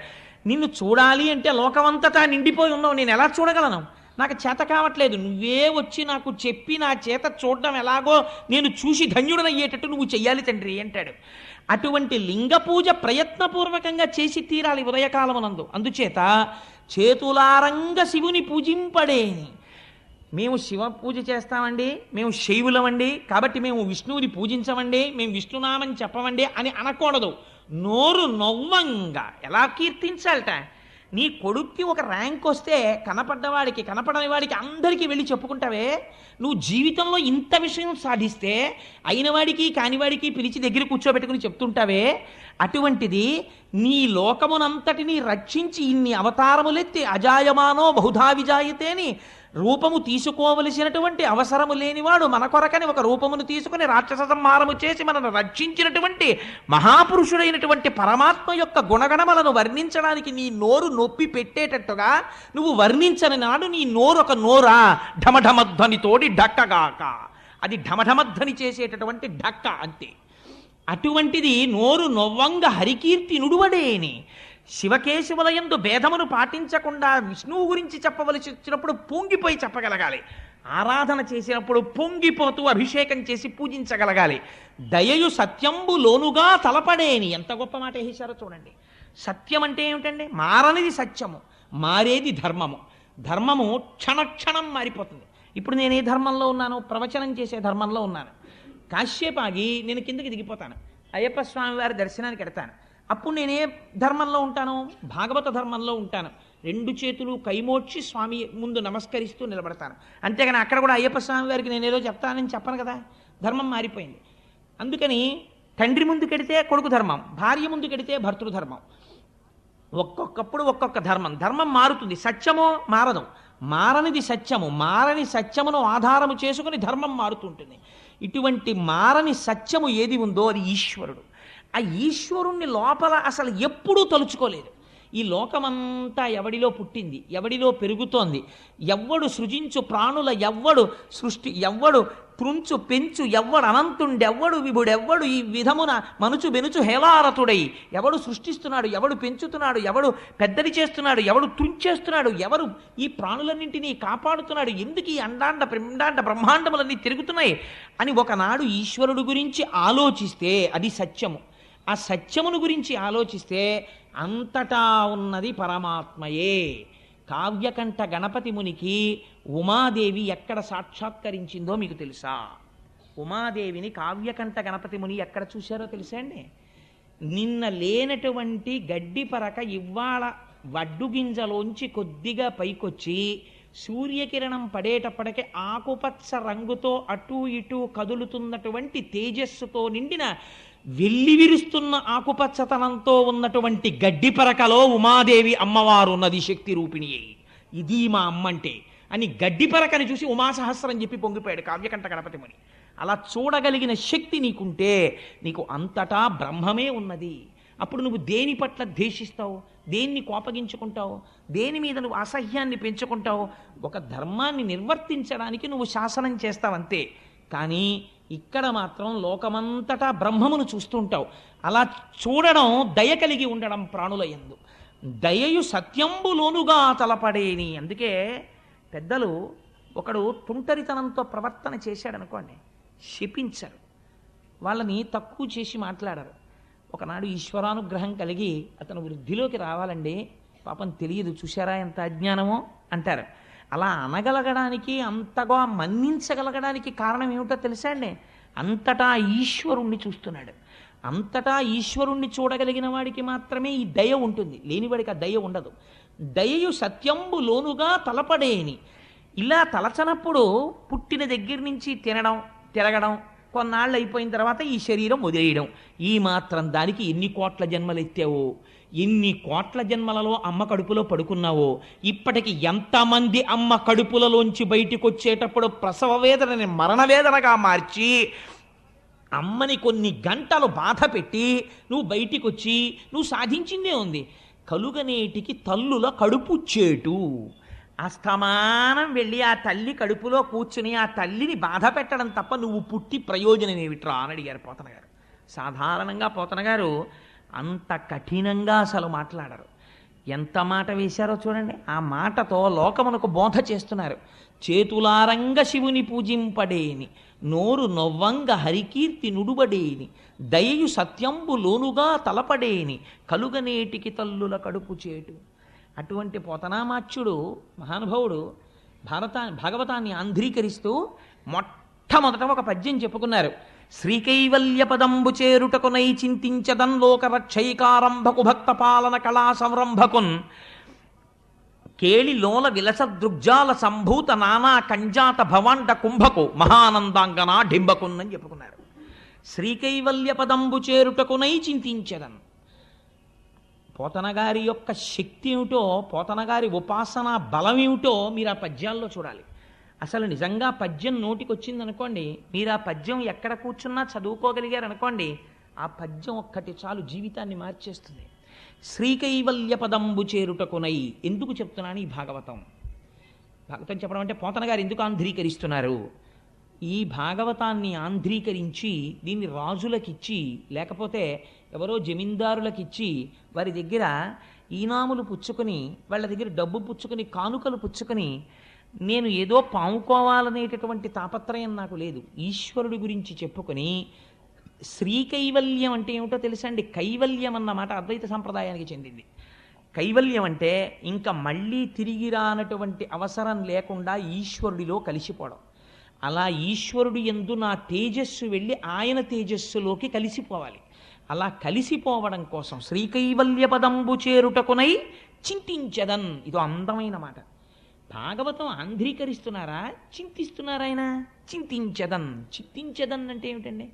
నిన్ను చూడాలి అంటే లోకమంతటా నిండిపోయి ఉన్నావు, నేను ఎలా చూడగలను? నాకు చేత కావట్లేదు. నువ్వే వచ్చి నాకు చెప్పి నా చేత చూడడం ఎలాగో నేను చూసి ధన్యుడనయ్యేటట్టు నువ్వు చెయ్యాలి తండ్రి అంటాడు. అటువంటి లింగ పూజ ప్రయత్నపూర్వకంగా చేసి తీరాలి ఉదయకాలమునందు. అందుచేత చేతులారంగ శివుని పూజింపడేని. మేము శివ పూజ చేస్తామండి, మేము శైవులమండి, కాబట్టి మేము విష్ణువుని పూజించమండి, మేము విష్ణునామం చెప్పమండి అని అనకూడదు. నోరు నొవ్వంగా ఎలా కీర్తించాలట. నీ కొడుక్కి ఒక ర్యాంక్ వస్తే కనపడ్డవాడికి కనపడని వాడికి అందరికీ వెళ్ళి చెప్పుకుంటావే. నువ్వు జీవితంలో ఇంత విషయం సాధిస్తే అయినవాడికి కానివాడికి పిలిచి దగ్గర కూర్చోబెట్టుకుని చెప్తుంటావే. అటువంటిది నీ లోకమునంతటినీ రక్షించి ఇన్ని అవతారములెత్తి అజాయమానో బహుధా విజాయతేని రూపము తీసుకోవలసినటువంటి అవసరము లేనివాడు మన కొరకని ఒక రూపమును తీసుకుని రాక్షస సంహారము చేసి మనను రక్షించినటువంటి మహాపురుషుడైనటువంటి పరమాత్మ యొక్క గుణగణములను వర్ణించడానికి నీ నోరు నొప్పి పెట్టేటట్టుగా నువ్వు వర్ణించని నాడు నీ నోరు ఒక నోరా ఢమఢమధ్వనితోటి ఢక్కగాక. అది ఢమఢమధ్వని చేసేటటువంటి ఢక్క అంతే. అటువంటిది నోరు నొవ్వంగ హరికీర్తి నుడువడేని. శివకేశవులయందు భేదమును పాటించకుండా విష్ణువు గురించి చెప్పవలసి వచ్చినప్పుడు పొంగిపోయి చెప్పగలగాలి. ఆరాధన చేసినప్పుడు పొంగిపోతూ అభిషేకం చేసి పూజించగలగాలి. దయయు సత్యంబు లోనుగా తలపడేని. ఎంత గొప్ప మాట వేశారో చూడండి. సత్యం అంటే ఏమిటండి? మారనిది సత్యము, మారేది ధర్మము. ధర్మము క్షణక్షణం మారిపోతుంది. ఇప్పుడు నేను ఏ ధర్మంలో ఉన్నాను? ప్రవచనం చేసే ధర్మంలో ఉన్నాను. కాశ్యపాగి నేను కిందకి దిగిపోతాను. అయ్యప్ప స్వామి వారి దర్శనానికి వెడతాను. అప్పుడు నేనే ధర్మంలో ఉంటాను? భాగవత ధర్మంలో ఉంటాను. 2 చేతులు కైమోడ్చి స్వామి ముందు నమస్కరిస్తూ నిలబడతాను. అంతేగాని అక్కడ కూడా అయ్యప్ప స్వామి వారికి నేను ఏదో చెప్తానని చెప్పను కదా. ధర్మం మారిపోయింది. అందుకని తండ్రి ముందు కెడితే కొడుకు ధర్మం, భార్య ముందు కెడితే భర్తృధర్మం. ఒక్కొక్కప్పుడు ఒక్కొక్క ధర్మం. ధర్మం మారుతుంది, సత్యమో మారదు. మారనిది సత్యము. మారని సత్యమును ఆధారము చేసుకుని ధర్మం మారుతుంటుంది. ఇటువంటి మారని సత్యము ఏది ఉందో అది ఈశ్వరుడు. ఆ ఈశ్వరుణ్ణి లోపల అసలు ఎప్పుడూ తలుచుకోలేదు. ఈ లోకమంతా ఎవడిలో పుట్టింది, ఎవడిలో పెరుగుతోంది, ఎవ్వడు సృజించు ప్రాణుల ఎవ్వడు సృష్టి, ఎవ్వడు త్రుంచు పెంచు, ఎవ్వడు అనంతుండెవ్వడు విభుడెవ్వడు ఈ విధమున మనుచు బెనుచు హేలారతుడై, ఎవడు సృష్టిస్తున్నాడు, ఎవడు పెంచుతున్నాడు, ఎవడు పెద్దది చేస్తున్నాడు, ఎవడు త్రుంచేస్తున్నాడు, ఎవరు ఈ ప్రాణులన్నింటినీ కాపాడుతున్నాడు, ఎందుకు ఈ అండాండ పిండాండ బ్రహ్మాండములన్నీ తిరుగుతున్నాయి అని ఒకనాడు ఈశ్వరుడు గురించి ఆలోచిస్తే అది సత్యము. ఆ సత్యమును గురించి ఆలోచిస్తే అంతటా ఉన్నది పరమాత్మయే. కావ్యకంఠ గణపతి మునికి ఉమాదేవి ఎక్కడ సాక్షాత్కరించిందో మీకు తెలుసా? ఉమాదేవిని కావ్యకంఠ గణపతి ముని ఎక్కడ చూశారో తెలుసా అండి? నిన్న లేనటువంటి గడ్డి పరక ఇవాళ వడ్డుగింజలోంచి కొద్దిగా పైకొచ్చి సూర్యకిరణం పడేటప్పటికే ఆకుపచ్చ రంగుతో అటూ ఇటూ కదులుతున్నటువంటి తేజస్సుతో నిండిన వెల్లివిరుస్తున్న ఆకుపచ్చతనంతో ఉన్నటువంటి గడ్డి పరకలో ఉమాదేవి అమ్మవారు ఉన్నది, శక్తి రూపిణి అయి. ఇది మా అమ్మంటే అని గడ్డి పరకని చూసి ఉమాసహస్రం చెప్పి పొంగిపోయాడు కావ్యకంఠ గణపతి ముని. అలా చూడగలిగిన శక్తి నీకుంటే నీకు అంతటా బ్రహ్మమే ఉన్నది. అప్పుడు నువ్వు దేని పట్ల ద్వేషిస్తావు, దేన్ని కోపగించుకుంటావు, దేని మీద నువ్వు అసహ్యాన్ని పెంచుకుంటావు? ఒక ధర్మాన్ని నిర్వర్తించడానికి నువ్వు శాసనం చేస్తావంతే. కానీ ఇక్కడ మాత్రం లోకమంతటా బ్రహ్మమును చూస్తుంటావు. అలా చూడడం దయ కలిగి ఉండడం ప్రాణుల యందు. దయయు సత్యంబులోనుగా తలపడేని. అందుకే పెద్దలు ఒకడు తుంటరితనంతో ప్రవర్తన చేశాడనుకోండి, శపించరు, వాళ్ళని తక్కువ చేసి మాట్లాడరు. ఒకనాడు ఈశ్వరానుగ్రహం కలిగి అతను వృద్ధిలోకి రావాలండి, పాపం తెలియదు, చూశారా ఎంత అజ్ఞానమో అంటారు. అలా అనగలగడానికి, అంతగా మన్నించగలగడానికి కారణం ఏమిటో తెలుసా అండి? అంతటా ఈశ్వరుణ్ణి చూస్తున్నాడు. అంతటా ఈశ్వరుణ్ణి చూడగలిగిన వాడికి మాత్రమే ఈ దయ ఉంటుంది, లేనివాడికి ఆ దయ ఉండదు. దయయు సత్యంబు లోనుగా తలపడేని. ఇలా తలచనప్పుడు పుట్టిన దగ్గర నుంచి తినడం, తిరగడం, కొన్నాళ్ళు అయిపోయిన తర్వాత ఈ శరీరం వదిలేయడం, ఈ మాత్రం దానికి ఎన్ని కోట్ల జన్మలు ఎత్తావో, ఎన్ని కోట్ల జన్మలలో అమ్మ కడుపులో పడుకున్నావో, ఇప్పటికి ఎంతమంది అమ్మ కడుపులలోంచి బయటికి వచ్చేటప్పుడు ప్రసవ వేదనని మరణవేదనగా మార్చి అమ్మని కొన్ని గంటలు బాధ పెట్టి నువ్వు బయటికి వచ్చి నువ్వు సాధించిందే ఉంది. కలుగనేటికి తల్లుల కడుపు చేటు. అస్తమానం వెళ్ళి ఆ తల్లి కడుపులో కూర్చుని ఆ తల్లిని బాధ పెట్టడం తప్ప నువ్వు పుట్టి ప్రయోజనం ఏమిట్రా అని అడిగారు పోతన గారు. సాధారణంగా పోతన గారు అంత కఠినంగా అసలు మాట్లాడరు. ఎంత మాట వేశారో చూడండి. ఆ మాటతో లోకమునకు బోధ చేస్తున్నారు. చేతులారంగ శివుని పూజింపడేని, నోరు నొవ్వంగ హరికీర్తి నుడుబడేని, దయయు సత్యంబు లోనుగా తలపడేని, కలుగనేటికి తల్లుల కడుపు చేటు. అటువంటి పోతనామాచ్యుడు మహానుభావుడు భాగవతాన్ని ఆంధ్రీకరిస్తూ మొట్టమొదట ఒక పద్యం చెప్పుకున్నారు. శ్రీకైవల్య పదంబు చేరుటకునై చింతించదన్ లోక రక్షైకారంభకు భక్త పాలన కళా సంరంభకున్ కేళి లోల విలస దృగ్జాల సంభూత నానా కంజాత భవాండ కుంభకు మహానందాంగనా డింబకున్ అని చెప్పుకున్నారు. శ్రీకైవల్య పదంబు చేరుటకునై చింతించదన్. పోతనగారి యొక్క శక్తి ఏమిటో, పోతనగారి ఉపాసన బలం ఏమిటో మీరు ఆ పద్యాల్లో చూడాలి. అసలు నిజంగా పద్యం నోటికి వచ్చిందనుకోండి, మీరు ఆ పద్యం ఎక్కడ కూర్చున్నా చదువుకోగలిగారు అనుకోండి, ఆ పద్యం ఒక్కటి చాలు జీవితాన్ని మార్చేస్తుంది. శ్రీకైవల్య పదంబు చేరుటకునై. ఎందుకు చెప్తున్నాను ఈ భాగవతం? భాగవతం చెప్పడం అంటే పోతన గారు ఎందుకు ఆంధ్రీకరిస్తున్నారు? ఈ భాగవతాన్ని ఆంధ్రీకరించి దీన్ని రాజులకిచ్చి, లేకపోతే ఎవరో జమీందారులకిచ్చి వారి దగ్గర ఈనాములు పుచ్చుకొని, వాళ్ళ దగ్గర డబ్బు పుచ్చుకొని, కానుకలు పుచ్చుకొని, నేను ఏదో పాముకోవాలనేటటువంటి తాపత్రయం నాకు లేదు. ఈశ్వరుడి గురించి చెప్పుకొని, శ్రీకైవల్యం అంటే ఏమిటో తెలుసా అండి? కైవల్యం అన్నమాట అద్వైత సంప్రదాయానికి చెందింది. కైవల్యం అంటే ఇంకా మళ్ళీ తిరిగి రానటువంటి అవసరం లేకుండా ఈశ్వరుడిలో కలిసిపోవడం. అలా ఈశ్వరుడు యందు నా తేజస్సు వెళ్ళి ఆయన తేజస్సులోకి కలిసిపోవాలి. అలా కలిసిపోవడం కోసం శ్రీకైవల్య పదంబు చేరుటకునై చింతించదన్. ఇదో అందమైన మాట. భాగవతం ఆంధ్రీకరిస్తున్నారా, చింతిస్తున్నారా? ఆయన చింతించదన్. చింతించదన్ అంటే ఏమిటండి?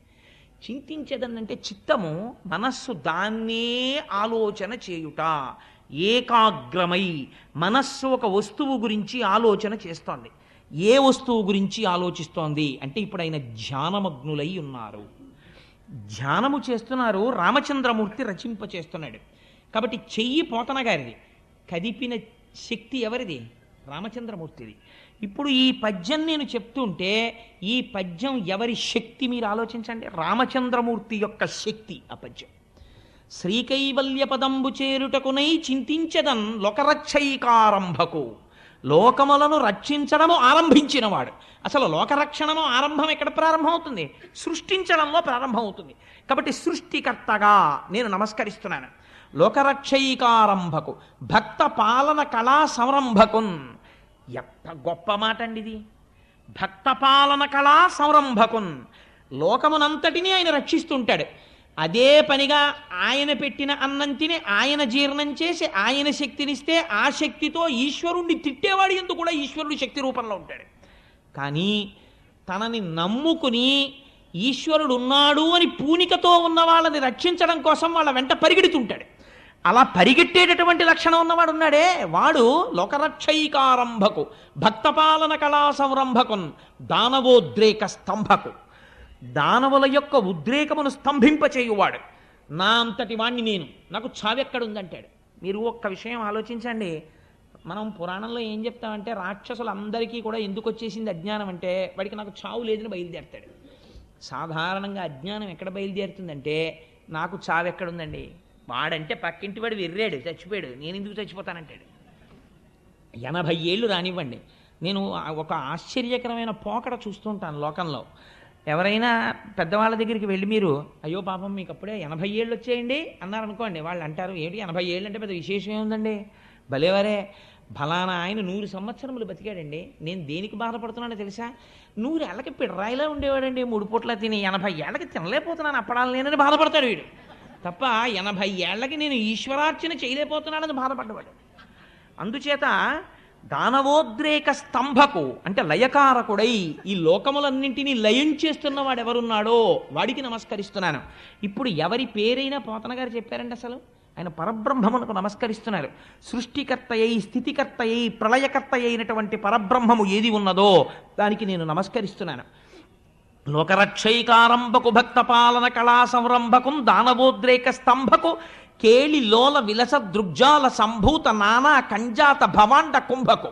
చింతించదన్ అంటే చిత్తము, మనస్సు దాన్నే ఆలోచన చేయుట, ఏకాగ్రమై మనస్సు ఒక వస్తువు గురించి ఆలోచన చేస్తోంది. ఏ వస్తువు గురించి ఆలోచిస్తోంది అంటే ఇప్పుడు ఆయన ధ్యానమగ్నులై ఉన్నారు, ధ్యానము చేస్తున్నారు. రామచంద్రమూర్తి రచింప చేస్తున్నాడు కాబట్టి చెయ్యి పోతన గారిది, కదిపిన శక్తి ఎవరిది? రామచంద్రమూర్తిది. ఇప్పుడు ఈ పద్యం నేను చెప్తుంటే ఈ పద్యం ఎవరి శక్తి మీరు ఆలోచించండి. రామచంద్రమూర్తి యొక్క శక్తి ఆ పద్యం. శ్రీకైవల్య పదంబు చేరుటకునై చింతించదన్ లోకరక్షైకారంభకు. లోకములను రక్షించడము ఆరంభించినవాడు. అసలు లోకరక్షణము ఆరంభం ఎక్కడ ప్రారంభం అవుతుంది? సృష్టించడంలో ప్రారంభం అవుతుంది. కాబట్టి సృష్టికర్తగా నేను నమస్కరిస్తున్నాను. లోకరక్షైకారంభకు భక్త పాలన కళా సంరంభకున్. ఎంత గొప్ప మాట అండి ఇది! భక్త పాలన కళా సంరంభకున్. లోకమునంతటినీ ఆయన రక్షిస్తుంటాడు. అదే పనిగా ఆయన పెట్టిన అన్నం తిని ఆయన జీర్ణం చేసి ఆయన శక్తినిస్తే ఆ శక్తితో ఈశ్వరుణ్ణి తిట్టేవాడి ఎందుకు కూడా ఈశ్వరుడు శక్తి రూపంలో ఉంటాడు. కానీ తనని నమ్ముకుని ఈశ్వరుడు ఉన్నాడు అని పూనికతో ఉన్న వాళ్ళని రక్షించడం కోసం వాళ్ళ వెంట పరిగెడుతుంటాడు. అలా పరిగెట్టేటటువంటి లక్షణం ఉన్నవాడు ఉన్నాడే, వాడు లోకరక్షైకారంభకు భక్తపాలన కళా సంరంభకున్ దానవోద్రేక స్తంభకు. దానవుల యొక్క ఉద్రేకమును స్తంభింపచేయువాడు. నా అంతటి వాణ్ణి నేను, నాకు చావెక్కడుందంటాడు. మీరు ఒక్క విషయం ఆలోచించండి. మనం పురాణంలో ఏం చెప్తామంటే రాక్షసులందరికీ కూడా ఎందుకు వచ్చేసింది అజ్ఞానం అంటే వాడికి నాకు చావు లేదని బయలుదేరుతాడు. సాధారణంగా అజ్ఞానం ఎక్కడ బయలుదేరుతుందంటే నాకు చావెక్కడుందండి, వాడంటే పక్కింటి వాడు వెర్రాడు చచ్చిపోయాడు, నేను ఎందుకు చచ్చిపోతానంటాడు. 80 ఏళ్ళు రానివ్వండి. నేను ఒక ఆశ్చర్యకరమైన పోకడ చూస్తుంటాను లోకంలో. ఎవరైనా పెద్దవాళ్ళ దగ్గరికి వెళ్ళి మీరు అయ్యో పాపం మీకు అప్పుడే 80 ఏళ్ళు వచ్చేయండి అన్నారనుకోండి, వాళ్ళు అంటారు ఏంటి 80 ఏళ్ళు అంటే పెద్ద విశేషం ఏముందండి, భలేవరే ఫలానా ఆయన 100 సంవత్సరములు బతికాడండి, నేను దేనికి బాధపడుతున్నానో తెలుసా, 100 ఏళ్ళకి పిడరాయిలా ఉండేవాడండి, 3 పూట్ల తిని 80 ఏళ్ళకి తినలేకపోతున్నాను అప్పడాలు నేనని బాధపడతాడు వీడు. తప్ప 80 ఏళ్ళకి నేను ఈశ్వరార్చన చేయలేకపోతున్నానని బాధపడ్డవాడు. అందుచేత దానవోద్రేక స్తంభకు అంటే లయకారకుడై ఈ లోకములన్నింటినీ లయం చేస్తున్నవాడు ఎవరున్నాడో వాడికి నమస్కరిస్తున్నాను. ఇప్పుడు ఎవరి పేరైనా పోతన గారు చెప్పారండి. అసలు ఆయన పరబ్రహ్మమునకు నమస్కరిస్తున్నారు. సృష్టికర్తయ్యి, స్థితికర్తయ్యి, ప్రళయకర్త అయినటువంటి పరబ్రహ్మము ఏది ఉన్నదో దానికి నేను నమస్కరిస్తున్నాను. లోకరక్షైకారంభకు భక్తపాలన కళా సంరంభకు దానవోద్రేక స్తంభకు కేళి లోల విలస దృగ్జాల సంభూత నానా కంజాత భవాండ కుంభకు.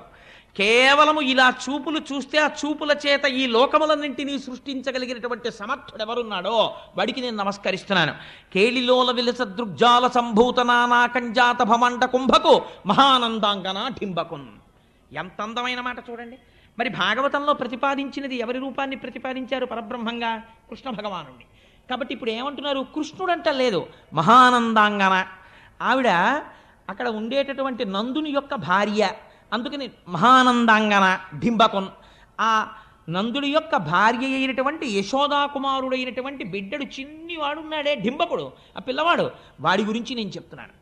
కేవలము ఇలా చూపులు చూస్తే ఆ చూపుల చేత ఈ లోకములన్నింటినీ సృష్టించగలిగినటువంటి సమర్థుడు ఎవరున్నాడో వాడికి నేను నమస్కరిస్తున్నాను. కేళిలోల విలస దృగ్జాల సంభూత నానా కంజాత భవాండ కుంభకు మహానందాంగన ఢింబకున్. ఎంత అందమైన మాట చూడండి. మరి భాగవతంలో ప్రతిపాదించినది ఎవరి రూపాన్ని ప్రతిపాదించారు? పరబ్రహ్మంగా కృష్ణ భగవానుడిని. కాబట్టి ఇప్పుడు ఏమంటున్నారు? కృష్ణుడంట లేదు, మహానందాంగన. ఆవిడ అక్కడ ఉండేటటువంటి నందుని యొక్క భార్య, అందుకని మహానందాంగన డింబకొన్. ఆ నందుడి యొక్క భార్య అయినటువంటి యశోదాకుమారుడైనటువంటి బిడ్డడు చిన్నివాడున్నాడే డింబకుడు, ఆ పిల్లవాడు, వాడి గురించి నేను చెప్తున్నాను.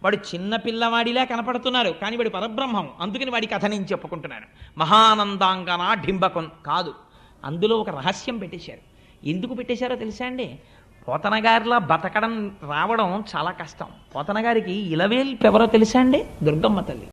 వాడు చిన్న పిల్లవాడిలా కనపడుతున్నారు కానీ వాడి పరబ్రహ్మం, అందుకని వాడి కథ నేను చెప్పుకుంటున్నాను. మహానందాంగన డింబకొన్ కాదు, అందులో ఒక రహస్యం పెట్టేశారు. ఎందుకు పెట్టేశారో తెలుసా అండి? పోతన గారిలా బతకడం రావడం చాలా కష్టం. పోతన గారికి ఇలవేల్పు ఎవరో తెలుసా అండి? దుర్గమ్మ తల్లి.